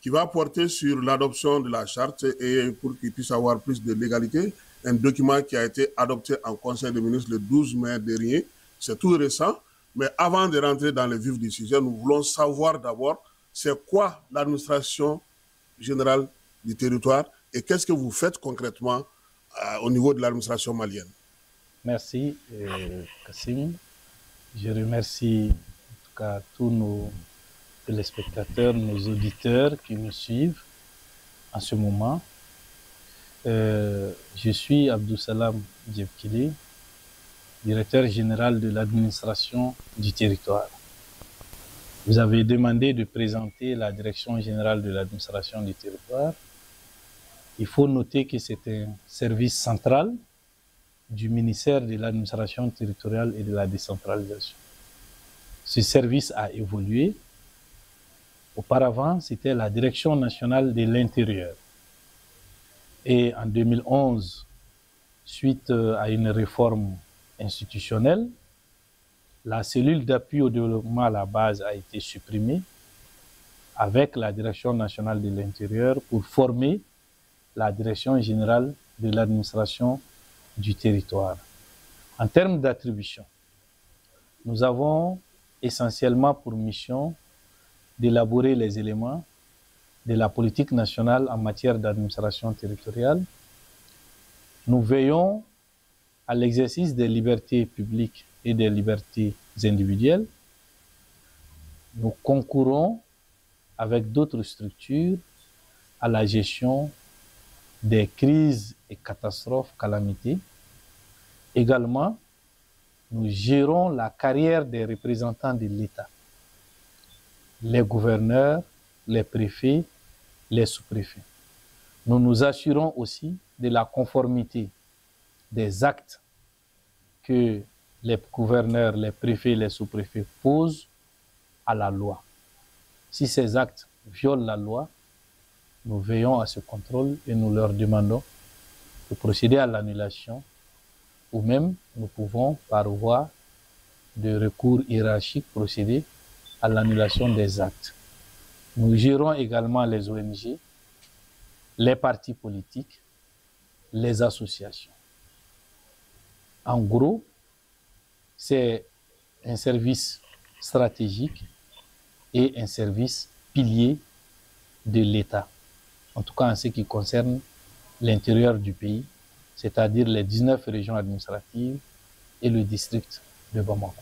qui va porter sur l'adoption de la charte et pour qu'il puisse avoir plus de légalité. Un document qui a été adopté en Conseil des ministres le 12 mai dernier. C'est tout récent. Mais avant de rentrer dans le vif du sujet, nous voulons savoir d'abord c'est quoi l'administration générale du territoire et qu'est-ce que vous faites concrètement au niveau de l'administration malienne. Merci, Kassim. Je remercie en tout cas tous nos téléspectateurs, nos auditeurs qui nous suivent en ce moment. Je suis Abdou Salam Diabtile, directeur général de l'administration du territoire. Vous avez demandé de présenter la direction générale de l'administration du territoire. Il faut noter que c'est un service central du ministère de l'administration territoriale et de la décentralisation. Ce service a évolué. Auparavant, c'était la direction nationale de l'intérieur. Et en 2011, suite à une réforme institutionnelle, la cellule d'appui au développement à la base a été supprimée avec la direction nationale de l'intérieur pour former la direction générale de l'administration du territoire. En termes d'attribution, nous avons essentiellement pour mission d'élaborer les éléments de la politique nationale en matière d'administration territoriale. Nous veillons à l'exercice des libertés publiques et des libertés individuelles. Nous concourons avec d'autres structures à la gestion des crises et catastrophes, calamités. Également, nous gérons la carrière des représentants de l'État, les gouverneurs, les préfets, les sous-préfets. Nous nous assurons aussi de la conformité des actes que les gouverneurs, les préfets, les sous-préfets posent à la loi. Si ces actes violent la loi, nous veillons à ce contrôle et nous leur demandons de procéder à l'annulation ou même nous pouvons, par voie de recours hiérarchique, procéder à l'annulation des actes. Nous gérons également les ONG, les partis politiques, les associations. En gros, c'est un service stratégique et un service pilier de l'État, en tout cas en ce qui concerne l'intérieur du pays, c'est-à-dire les 19 régions administratives et le district de Bamako.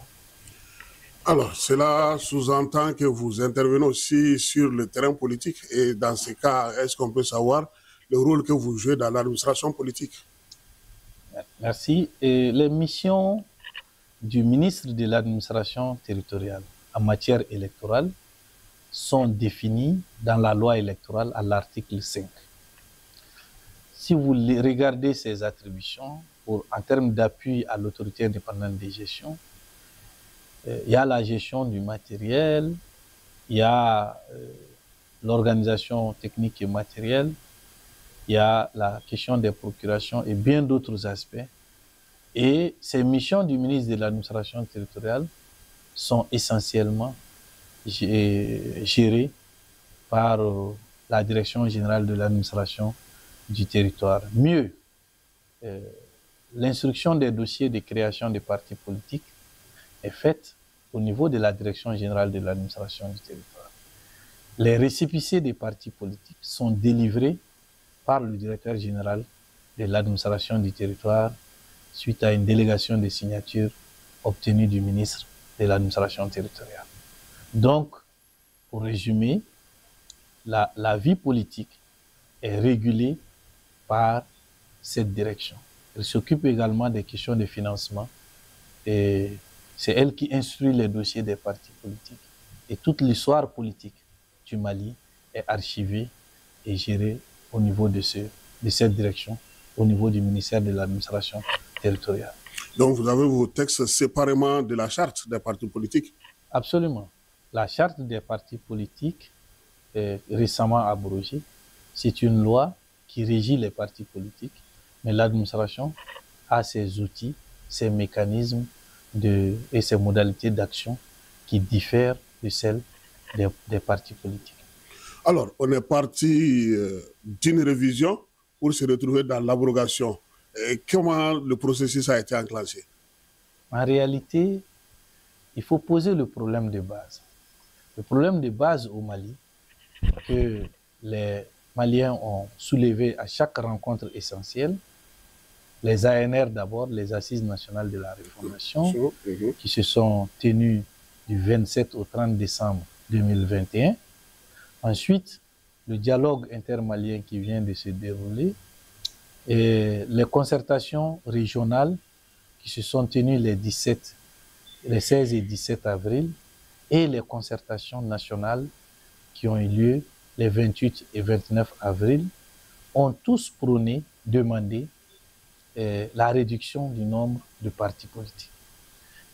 Alors, cela sous-entend que vous intervenez aussi sur le terrain politique et dans ce cas, est-ce qu'on peut savoir le rôle que vous jouez dans l'administration politique? Merci. Et les missions du ministre de l'administration territoriale en matière électorale sont définies dans la loi électorale à l'article 5. Si vous regardez ces attributions en termes d'appui à l'autorité indépendante de gestion, il y a la gestion du matériel, il y a l'organisation technique et matérielle, il y a la question des procurations et bien d'autres aspects. Et ces missions du ministre de l'administration territoriale sont essentiellement gérées par la direction générale de l'administration du territoire. Mieux, l'instruction des dossiers de création des partis politiques est faite au niveau de la direction générale de l'administration du territoire. Les récépissés des partis politiques sont délivrés par le directeur général de l'administration du territoire suite à une délégation de signatures obtenue du ministre de l'administration territoriale. Donc, pour résumer, la vie politique est régulée par cette direction. Elle s'occupe également des questions de financement et c'est elle qui instruit les dossiers des partis politiques. Et toute l'histoire politique du Mali est archivée et gérée au niveau de cette direction, au niveau du ministère de l'administration territoriale. Donc vous avez vos textes séparément de la charte des partis politiques? Absolument. La charte des partis politiques est récemment abrogée. C'est une loi qui régit les partis politiques mais l'administration a ses outils, ses mécanismes et ses modalités d'action qui diffèrent de celles des partis politiques. Alors, on est parti d'une révision pour se retrouver dans l'abrogation. Comment le processus a été enclenché? En réalité, il faut poser le problème de base. Le problème de base au Mali, que les Maliens ont soulevé à chaque rencontre essentielle, les ANR d'abord, les Assises nationales de la Réformation, qui se sont tenues du 27 au 30 décembre 2021. Ensuite, le dialogue intermalien qui vient de se dérouler, et les concertations régionales qui se sont tenues les 16 et 17 avril, et les concertations nationales qui ont eu lieu les 28 et 29 avril, ont tous prôné, demandé la réduction du nombre de partis politiques.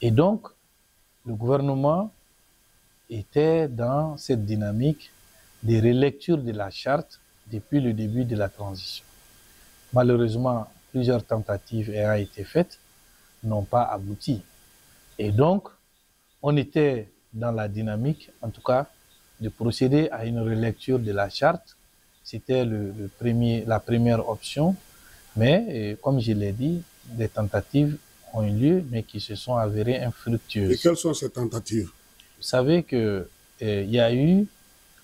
Et donc, le gouvernement était dans cette dynamique de relecture de la charte depuis le début de la transition. Malheureusement, plusieurs tentatives ayant été faites n'ont pas abouti. Et donc, on était dans la dynamique, en tout cas, de procéder à une relecture de la charte. C'était la première option, mais comme je l'ai dit, des tentatives ont eu lieu, mais qui se sont avérées infructueuses. Et quelles sont ces tentatives? Vous savez qu'il y a eu,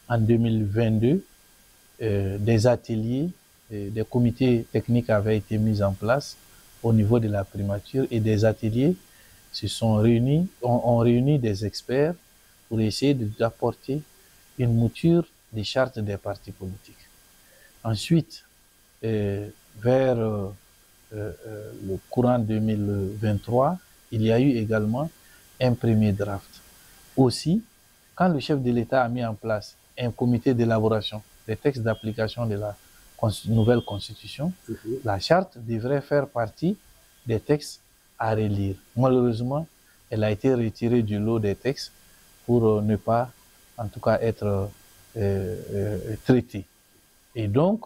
en 2022, des ateliers, des comités techniques avaient été mis en place au niveau de la primature, et des ateliers ont réuni des experts pour essayer d'apporter une mouture des chartes des partis politiques. Ensuite, vers le courant 2023, il y a eu également un premier draft. Aussi, quand le chef de l'État a mis en place un comité d'élaboration des textes d'application de la nouvelle constitution, la charte devrait faire partie des textes à relire. Malheureusement, elle a été retirée du lot des textes pour ne pas, en tout cas, être traitée. Et donc,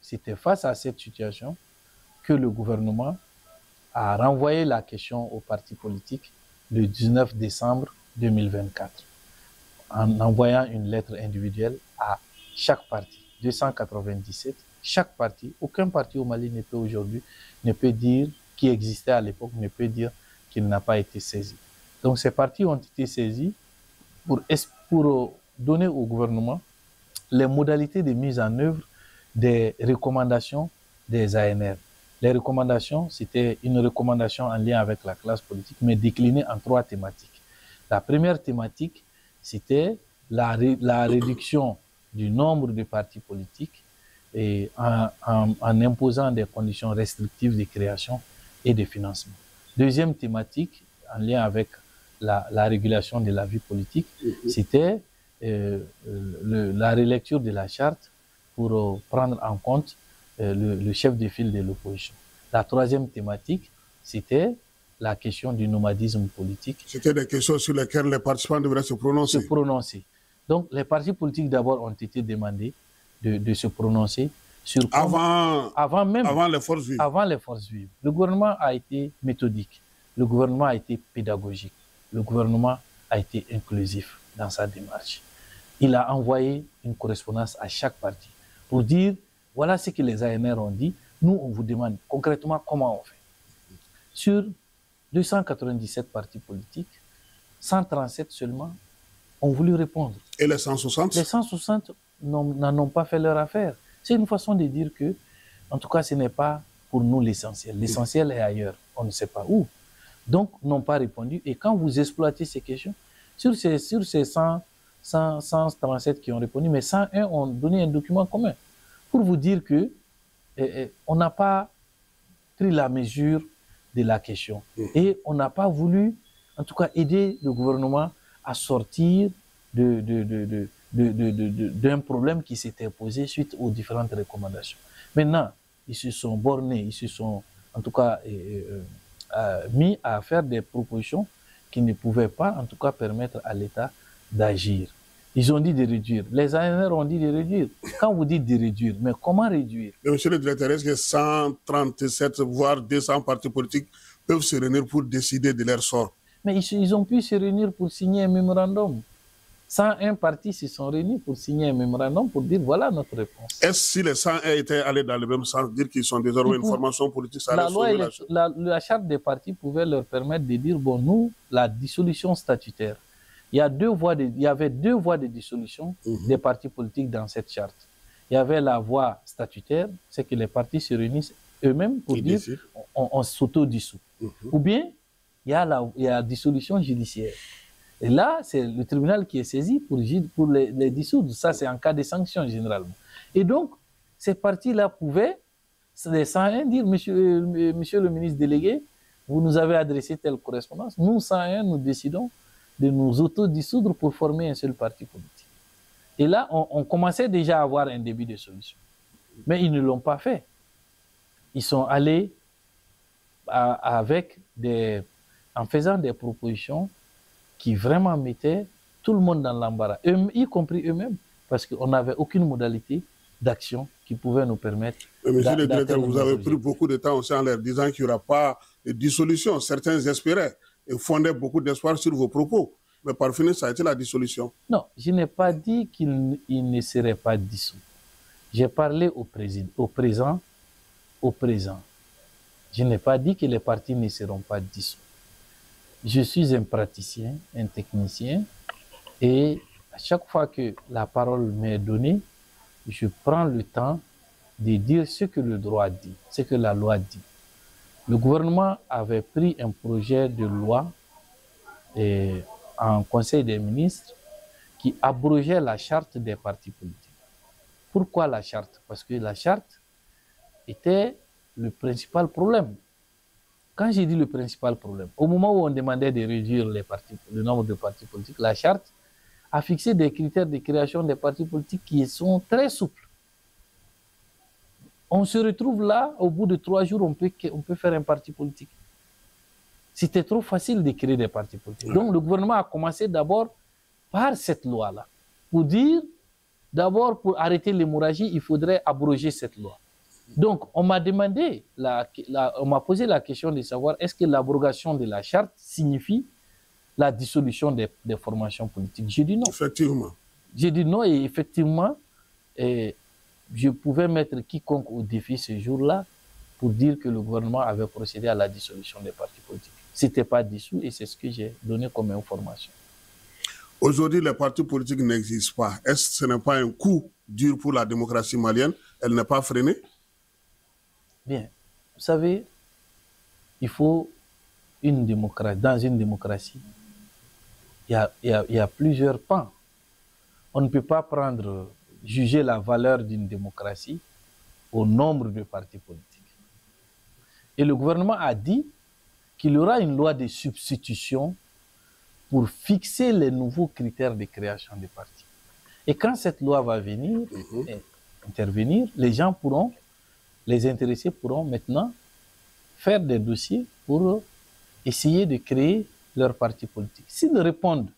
c'était face à cette situation que le gouvernement a renvoyé la question aux partis politiques le 19 décembre 2024, en envoyant une lettre individuelle à chaque parti, 297, chaque parti. Aucun parti au Mali ne peut aujourd'hui, ne peut dire, qui existait à l'époque, ne peut dire qu'il n'a pas été saisi. Donc ces partis ont été saisis pour donner au gouvernement les modalités de mise en œuvre des recommandations des ANR. Les recommandations, c'était une recommandation en lien avec la classe politique, mais déclinée en 3 thématiques. La première thématique, c'était la réduction du nombre de partis politiques et en imposant des conditions restrictives de création et de financement. Deuxième thématique, en lien avec la régulation de la vie politique, c'était la relecture de la charte pour prendre en compte le chef de file de l'opposition. La troisième thématique, c'était la question du nomadisme politique. C'était des questions sur lesquelles les participants devraient se prononcer. Donc, les partis politiques d'abord ont été demandés de se prononcer sur avant les forces vives. Avant les forces vives. Le gouvernement a été méthodique, le gouvernement a été pédagogique, le gouvernement a été inclusif dans sa démarche. Il a envoyé une correspondance à chaque parti pour dire, voilà ce que les ANR ont dit, nous on vous demande concrètement comment on fait. Sur 297 partis politiques, 137 seulement ont voulu répondre. Et les 160? Les 160 n'en ont pas fait leur affaire. C'est une façon de dire que, en tout cas, ce n'est pas pour nous l'essentiel. L'essentiel est ailleurs, on ne sait pas où. Donc, n'ont pas répondu. Et quand vous exploitez ces questions, sur ces 137 qui ont répondu, mais 101 ont donné un document commun pour vous dire que on n'a pas pris la mesure de la question. Et on n'a pas voulu, en tout cas, aider le gouvernement à sortir d'un problème qui s'était posé suite aux différentes recommandations. Maintenant, ils se sont bornés, ils se sont, en tout cas, mis à faire des propositions qui ne pouvaient pas, en tout cas, permettre à l'État d'agir. Ils ont dit de réduire. Les ANR ont dit de réduire. Quand vous dites de réduire, mais comment réduire? Mais monsieur le directeur, est-ce que 137, voire 200 partis politiques peuvent se réunir pour décider de leur sort? Mais ils ont pu se réunir pour signer un mémorandum. 101 partis se sont réunis pour signer un mémorandum pour dire voilà notre réponse. Est-ce si les 101 étaient allés dans le même sens, dire qu'ils sont désormais une formation politique, ça allait sauver la chose? La charte des partis pouvait leur permettre de dire bon, nous, la dissolution statutaire, il y avait deux voies de dissolution des partis politiques dans cette charte. Il y avait la voie statutaire, c'est que les partis se réunissent eux-mêmes pour dire on s'auto-dissout. Ou bien il y a la dissolution judiciaire. Et là, c'est le tribunal qui est saisi pour les dissoudre. Ça, c'est en cas de sanction, généralement. Et donc, ces partis-là pouvaient, les 101, dire, monsieur le ministre délégué, vous nous avez adressé telle correspondance. Nous, 101, nous décidons de nous autodissoudre pour former un seul parti politique. Et là, on commençait déjà à avoir un début de solution. Mais ils ne l'ont pas fait. Ils sont allés en faisant des propositions qui vraiment mettaient tout le monde dans l'embarras, y compris eux-mêmes, parce qu'on n'avait aucune modalité d'action qui pouvait nous permettre. Monsieur le directeur, vous avez pris beaucoup de temps aussi en leur disant qu'il n'y aura pas de dissolution. Certains espéraient et fondaient beaucoup d'espoir sur vos propos. Mais par finir, ça a été la dissolution. Non, je n'ai pas dit qu'il ne serait pas dissous. J'ai parlé au présent. Je n'ai pas dit que les partis ne seront pas dissous. Je suis un praticien, un technicien, et à chaque fois que la parole m'est donnée, je prends le temps de dire ce que le droit dit, ce que la loi dit. Le gouvernement avait pris un projet de loi en Conseil des ministres qui abrogeait la charte des partis politiques. Pourquoi la charte? Parce que la charte était le principal problème. Quand j'ai dit le principal problème, au moment où on demandait de réduire le nombre de partis politiques, la charte a fixé des critères de création des partis politiques qui sont très souples. On se retrouve là, au bout de 3 jours, on peut faire un parti politique. C'était trop facile de créer des partis politiques. Donc le gouvernement a commencé d'abord par cette loi-là, pour dire, d'abord pour arrêter l'hémorragie, il faudrait abroger cette loi. Donc, on m'a demandé, on m'a posé la question de savoir est-ce que l'abrogation de la charte signifie la dissolution des formations politiques. J'ai dit non. Effectivement. J'ai dit non et effectivement, je pouvais mettre quiconque au défi ce jour-là pour dire que le gouvernement avait procédé à la dissolution des partis politiques. Ce n'était pas dissous et c'est ce que j'ai donné comme information. Aujourd'hui, les partis politiques n'existent pas. Est-ce que ce n'est pas un coup dur pour la démocratie malienne? Elle n'est pas freinée? Bien, vous savez, il faut une démocratie. Dans une démocratie, il y a plusieurs pans. On ne peut pas juger la valeur d'une démocratie au nombre de partis politiques. Et le gouvernement a dit qu'il y aura une loi de substitution pour fixer les nouveaux critères de création des partis. Et quand cette loi va venir, intervenir, les intéressés pourront maintenant faire des dossiers pour essayer de créer leur parti politique. S'ils répondent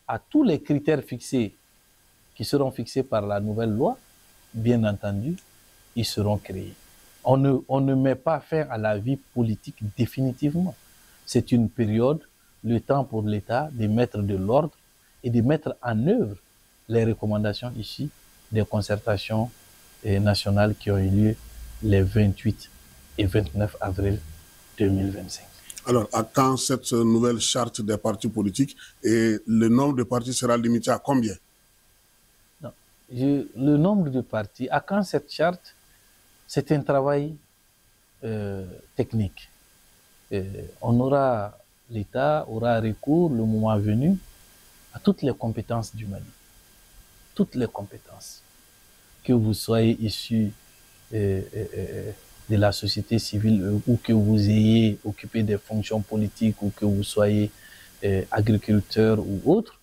à tous les critères fixés, qui seront fixés par la nouvelle loi, bien entendu, ils seront créés. On ne met pas fin à la vie politique définitivement. C'est une période, le temps pour l'État de mettre de l'ordre et de mettre en œuvre les recommandations issues des concertations nationales qui ont eu lieu les 28 et 29 avril 2025. Alors, à quand cette nouvelle charte des partis politiques et le nombre de partis sera limité à combien? Non, le nombre de partis, à quand cette charte? C'est un travail technique. L'État aura recours, le moment venu, à toutes les compétences du Mali. Toutes les compétences. Que vous soyez issu de la société civile ou que vous ayez occupé des fonctions politiques ou que vous soyez agriculteur ou autre,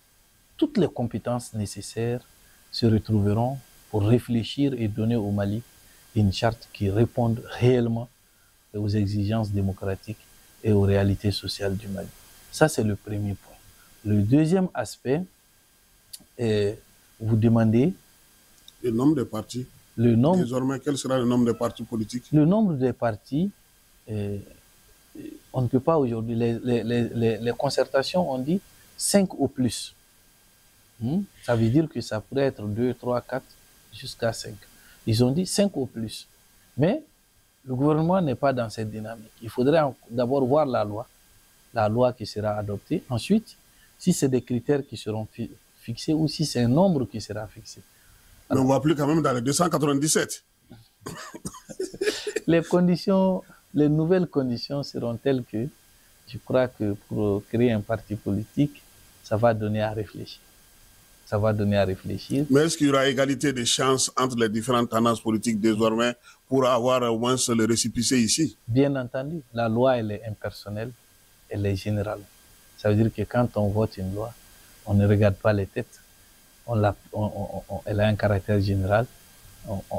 toutes les compétences nécessaires se retrouveront pour réfléchir et donner au Mali une charte qui réponde réellement aux exigences démocratiques et aux réalités sociales du Mali. Ça, c'est le premier point. Le deuxième aspect, vous demandez le nombre de partis. Le nombre, désormais, quel sera le nombre de partis politiques? Le nombre de partis, on ne peut pas aujourd'hui. Les concertations ont dit 5 au plus. Ça veut dire que ça pourrait être 2, 3, 4, jusqu'à 5. Ils ont dit 5 au plus. Mais le gouvernement n'est pas dans cette dynamique. Il faudrait d'abord voir la loi qui sera adoptée. Ensuite, si c'est des critères qui seront fixés ou si c'est un nombre qui sera fixé. Mais on ne va plus quand même dans les 297. Les nouvelles conditions seront telles que je crois que pour créer un parti politique, ça va donner à réfléchir. Ça va donner à réfléchir. Mais est-ce qu'il y aura égalité des chances entre les différentes tendances politiques désormais pour avoir au moins le récépissé ici? Bien entendu, la loi, elle est impersonnelle, elle est générale. Ça veut dire que quand on vote une loi, on ne regarde pas les têtes. Elle a un caractère général.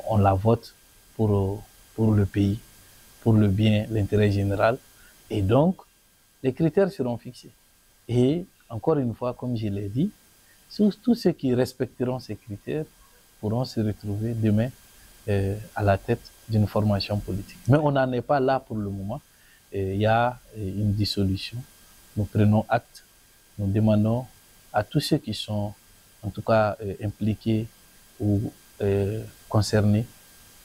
On la vote pour le pays, pour le bien, l'intérêt général. Et donc, les critères seront fixés. Et encore une fois, comme je l'ai dit, tous ceux qui respecteront ces critères pourront se retrouver demain à la tête d'une formation politique. Mais on n'en est pas là pour le moment. Il y a une dissolution. Nous prenons acte. Nous demandons à tous ceux qui sont en tout cas impliqués ou concernés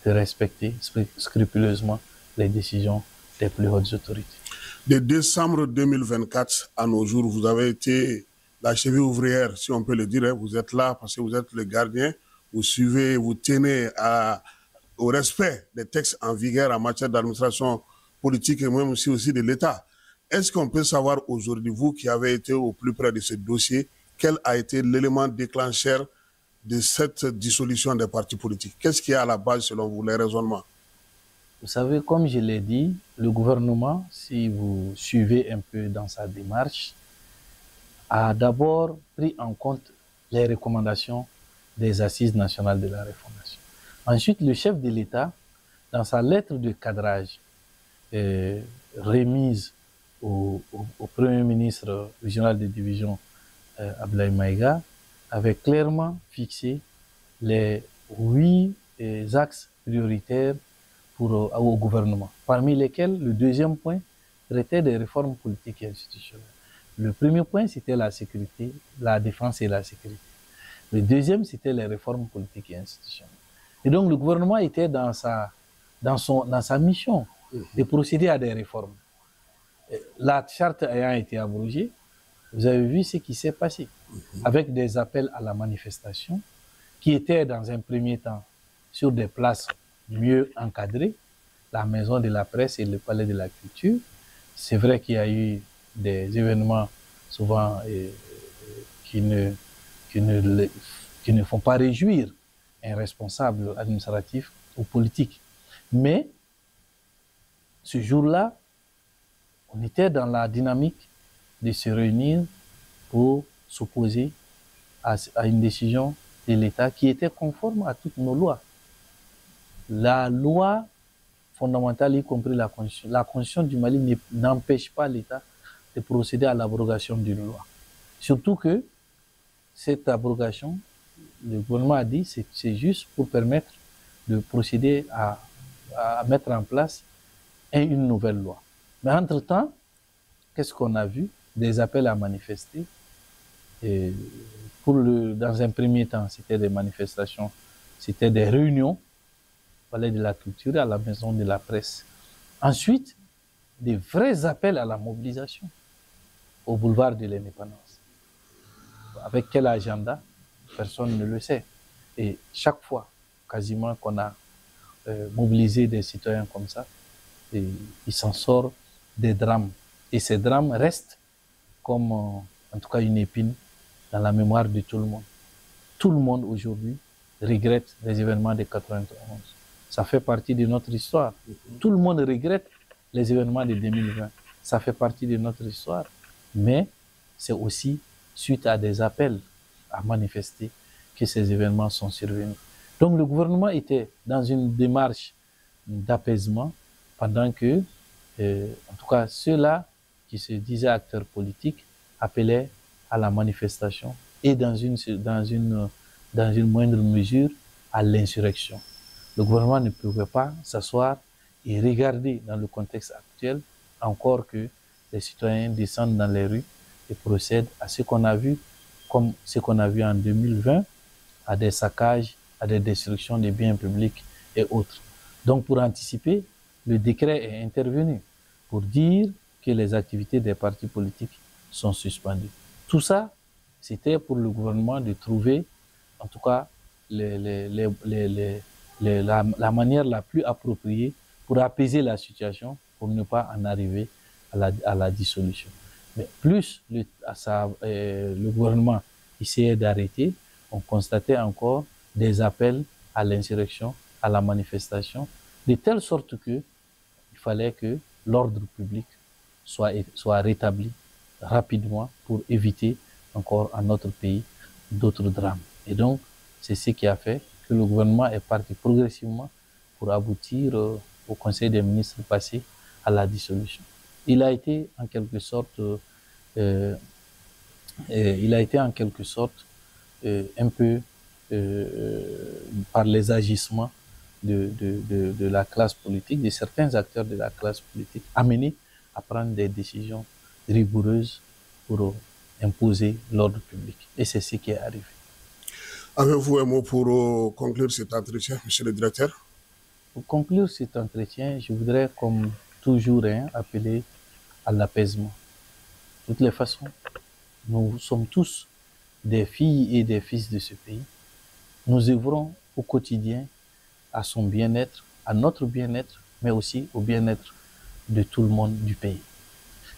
de respecter scrupuleusement les décisions des plus hautes autorités. De décembre 2024 à nos jours, vous avez été la cheville ouvrière, si on peut le dire. Vous êtes là parce que vous êtes le gardien. Vous suivez, vous tenez au respect des textes en vigueur en matière d'administration politique et même aussi de l'État. Est-ce qu'on peut savoir aujourd'hui, vous qui avez été au plus près de ce dossier, quel a été l'élément déclencheur de cette dissolution des partis politiques? Qu'est-ce qui est à la base, selon vous, les raisonnements? Vous savez, comme je l'ai dit, le gouvernement, si vous suivez un peu dans sa démarche, a d'abord pris en compte les recommandations des Assises nationales de la refondation. Ensuite, le chef de l'État, dans sa lettre de cadrage remise au Premier ministre régional de division Abdoulaye Maïga, avait clairement fixé les 8 axes prioritaires au gouvernement, parmi lesquels le deuxième point traitait des réformes politiques et institutionnelles. Le premier point, c'était la sécurité, la défense et la sécurité. Le deuxième, c'était les réformes politiques et institutionnelles. Et donc, le gouvernement était dans sa mission de procéder à des réformes. La charte ayant été abrogée, vous avez vu ce qui s'est passé, avec des appels à la manifestation, qui étaient dans un premier temps sur des places mieux encadrées, la maison de la presse et le palais de la culture. C'est vrai qu'il y a eu des événements souvent qui ne font pas réjouir un responsable administratif ou politique. Mais ce jour-là, on était dans la dynamique de se réunir pour s'opposer à une décision de l'État qui était conforme à toutes nos lois. La loi fondamentale, y compris la Constitution du Mali, n'empêche pas l'État de procéder à l'abrogation d'une loi. Surtout que cette abrogation, le gouvernement a dit, c'est juste pour permettre de procéder à mettre en place une nouvelle loi. Mais entre-temps, qu'est-ce qu'on a vu? Des appels à manifester. Et dans un premier temps, c'était des manifestations, c'était des réunions au palais de la culture et à la maison de la presse. Ensuite, des vrais appels à la mobilisation au boulevard de l'Indépendance. Avec quel agenda? Personne ne le sait. Et chaque fois, quasiment, qu'on a mobilisé des citoyens comme ça, il s'en sort des drames. Et ces drames restent comme, en tout cas, une épine dans la mémoire de tout le monde. Tout le monde aujourd'hui regrette les événements de 91. Ça fait partie de notre histoire. Tout le monde regrette les événements de 2020. Ça fait partie de notre histoire. Mais c'est aussi suite à des appels à manifester que ces événements sont survenus. Donc le gouvernement était dans une démarche d'apaisement pendant que, en tout cas, ceux-là qui se disaient acteurs politiques appelaient à la manifestation et dans une moindre mesure à l'insurrection. Le gouvernement ne pouvait pas s'asseoir et regarder dans le contexte actuel encore que les citoyens descendent dans les rues et procèdent à ce qu'on a vu, comme ce qu'on a vu en 2020, à des saccages, à des destructions des biens publics et autres. Donc pour anticiper, le décret est intervenu pour dire que les activités des partis politiques sont suspendues. Tout ça, c'était pour le gouvernement de trouver, en tout cas, la manière la plus appropriée pour apaiser la situation, pour ne pas en arriver à la dissolution. Mais plus le gouvernement essayait d'arrêter, on constatait encore des appels à l'insurrection, à la manifestation, de telle sorte qu'il fallait que l'ordre public soit rétabli rapidement pour éviter encore à notre pays d'autres drames. Et donc, c'est ce qui a fait que le gouvernement est parti progressivement pour aboutir au Conseil des ministres passé à la dissolution. Il a été en quelque sorte, un peu par les agissements de la classe politique, de certains acteurs de la classe politique, amenés à prendre des décisions rigoureuses pour imposer l'ordre public. Et c'est ce qui est arrivé. Avez-vous un mot pour conclure cet entretien, monsieur le directeur? Pour conclure cet entretien, je voudrais, comme toujours, appeler à l'apaisement. De toutes les façons, nous sommes tous des filles et des fils de ce pays. Nous œuvrons au quotidien à son bien-être, à notre bien-être, mais aussi au bien-être de tout le monde du pays.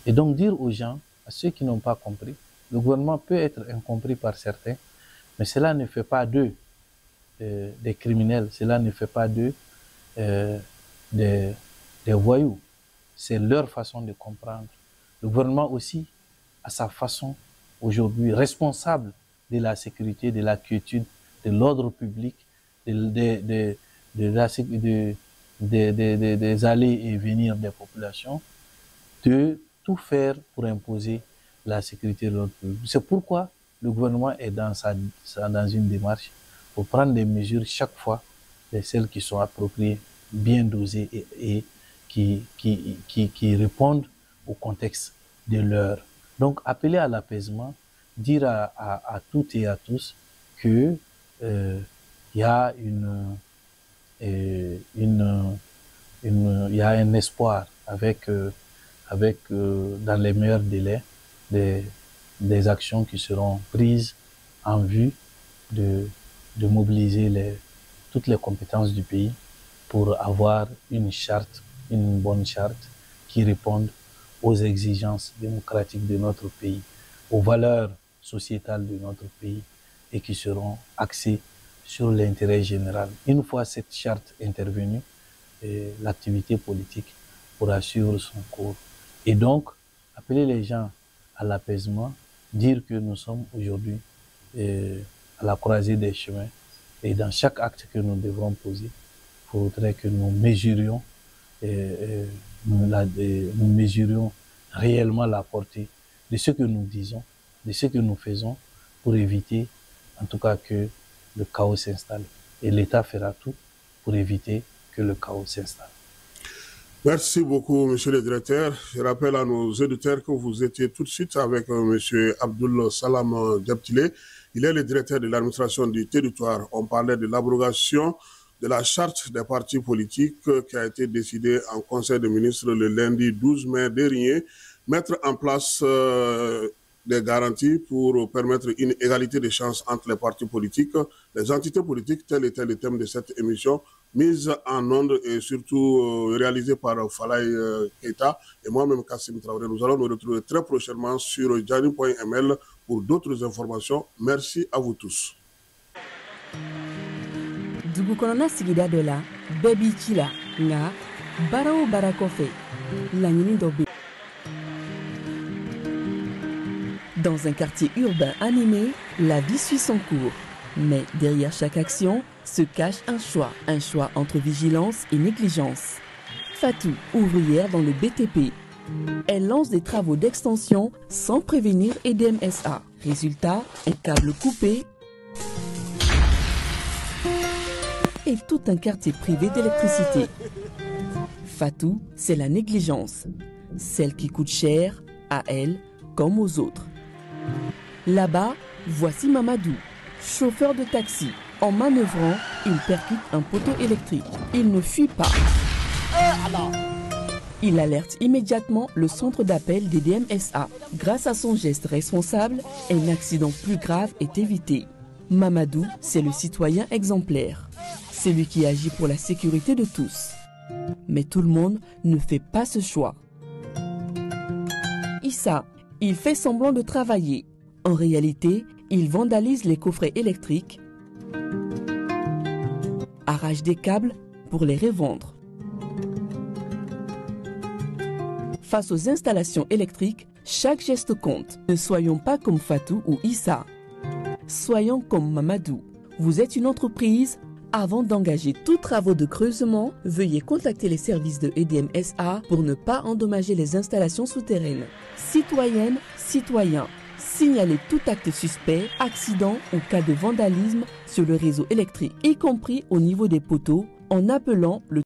Et donc dire aux gens, à ceux qui n'ont pas compris, le gouvernement peut être incompris par certains, mais cela ne fait pas d'eux des criminels, cela ne fait pas d'eux des voyous. C'est leur façon de comprendre. Le gouvernement aussi, à sa façon, aujourd'hui, responsable de la sécurité, de la quiétude, de l'ordre public, des allées et venir des populations, de tout faire pour imposer la sécurité de l'ordre public. C'est pourquoi le gouvernement est dans une démarche pour prendre des mesures chaque fois, celles qui sont appropriées, bien dosées et qui répondent au contexte de l'heure. Donc, appeler à l'apaisement, dire à toutes et à tous que il y a un espoir avec dans les meilleurs délais des actions qui seront prises en vue de mobiliser toutes les compétences du pays pour avoir une bonne charte qui réponde aux exigences démocratiques de notre pays, aux valeurs sociétales de notre pays et qui seront axées sur l'intérêt général. Une fois cette charte intervenue, l'activité politique pourra suivre son cours. Et donc, appeler les gens à l'apaisement, dire que nous sommes aujourd'hui à la croisée des chemins et dans chaque acte que nous devrons poser, il faudrait que nous mesurions réellement la portée de ce que nous disons, de ce que nous faisons pour éviter en tout cas que le chaos s'installe. Et l'État fera tout pour éviter que le chaos s'installe. Merci beaucoup, monsieur le directeur. Je rappelle à nos auditeurs que vous étiez tout de suite avec monsieur Abdoul Salam Diabtile. Il est le directeur de l'administration du territoire. On parlait de l'abrogation de la charte des partis politiques qui a été décidée en Conseil des ministres le lundi 12 mai dernier. Mettre en place des garanties pour permettre une égalité de chances entre les partis politiques, les entités politiques, tel était le thème de cette émission, mise en onde et surtout réalisée par Falaye Keita et moi-même Kassim Traoré. Nous allons nous retrouver très prochainement sur Jani.ml pour d'autres informations. Merci à vous tous. Dugukɔnɔna sigida dɔ la bɛɛ b'i ci la nka baara o baara kɔfɛ laɲini dɔ bɛ. Dans un quartier urbain animé, la vie suit son cours. Mais derrière chaque action se cache un choix entre vigilance et négligence. Fatou, ouvrière dans le BTP, elle lance des travaux d'extension sans prévenir EDMSA. Résultat, un câble coupé et tout un quartier privé d'électricité. Fatou, c'est la négligence, celle qui coûte cher à elle comme aux autres. Là-bas, voici Mamadou, chauffeur de taxi. En manœuvrant, il percute un poteau électrique. Il ne fuit pas. Il alerte immédiatement le centre d'appel des DMSA. Grâce à son geste responsable, un accident plus grave est évité. Mamadou, c'est le citoyen exemplaire. C'est lui qui agit pour la sécurité de tous. Mais tout le monde ne fait pas ce choix. Issa, il fait semblant de travailler. En réalité, il vandalise les coffrets électriques, arrache des câbles pour les revendre. Face aux installations électriques, chaque geste compte. Ne soyons pas comme Fatou ou Issa. Soyons comme Mamadou. Vous êtes une entreprise? Avant d'engager tous travaux de creusement, veuillez contacter les services de EDMSA pour ne pas endommager les installations souterraines. Citoyennes, citoyens, signalez tout acte suspect, accident ou cas de vandalisme sur le réseau électrique, y compris au niveau des poteaux, en appelant le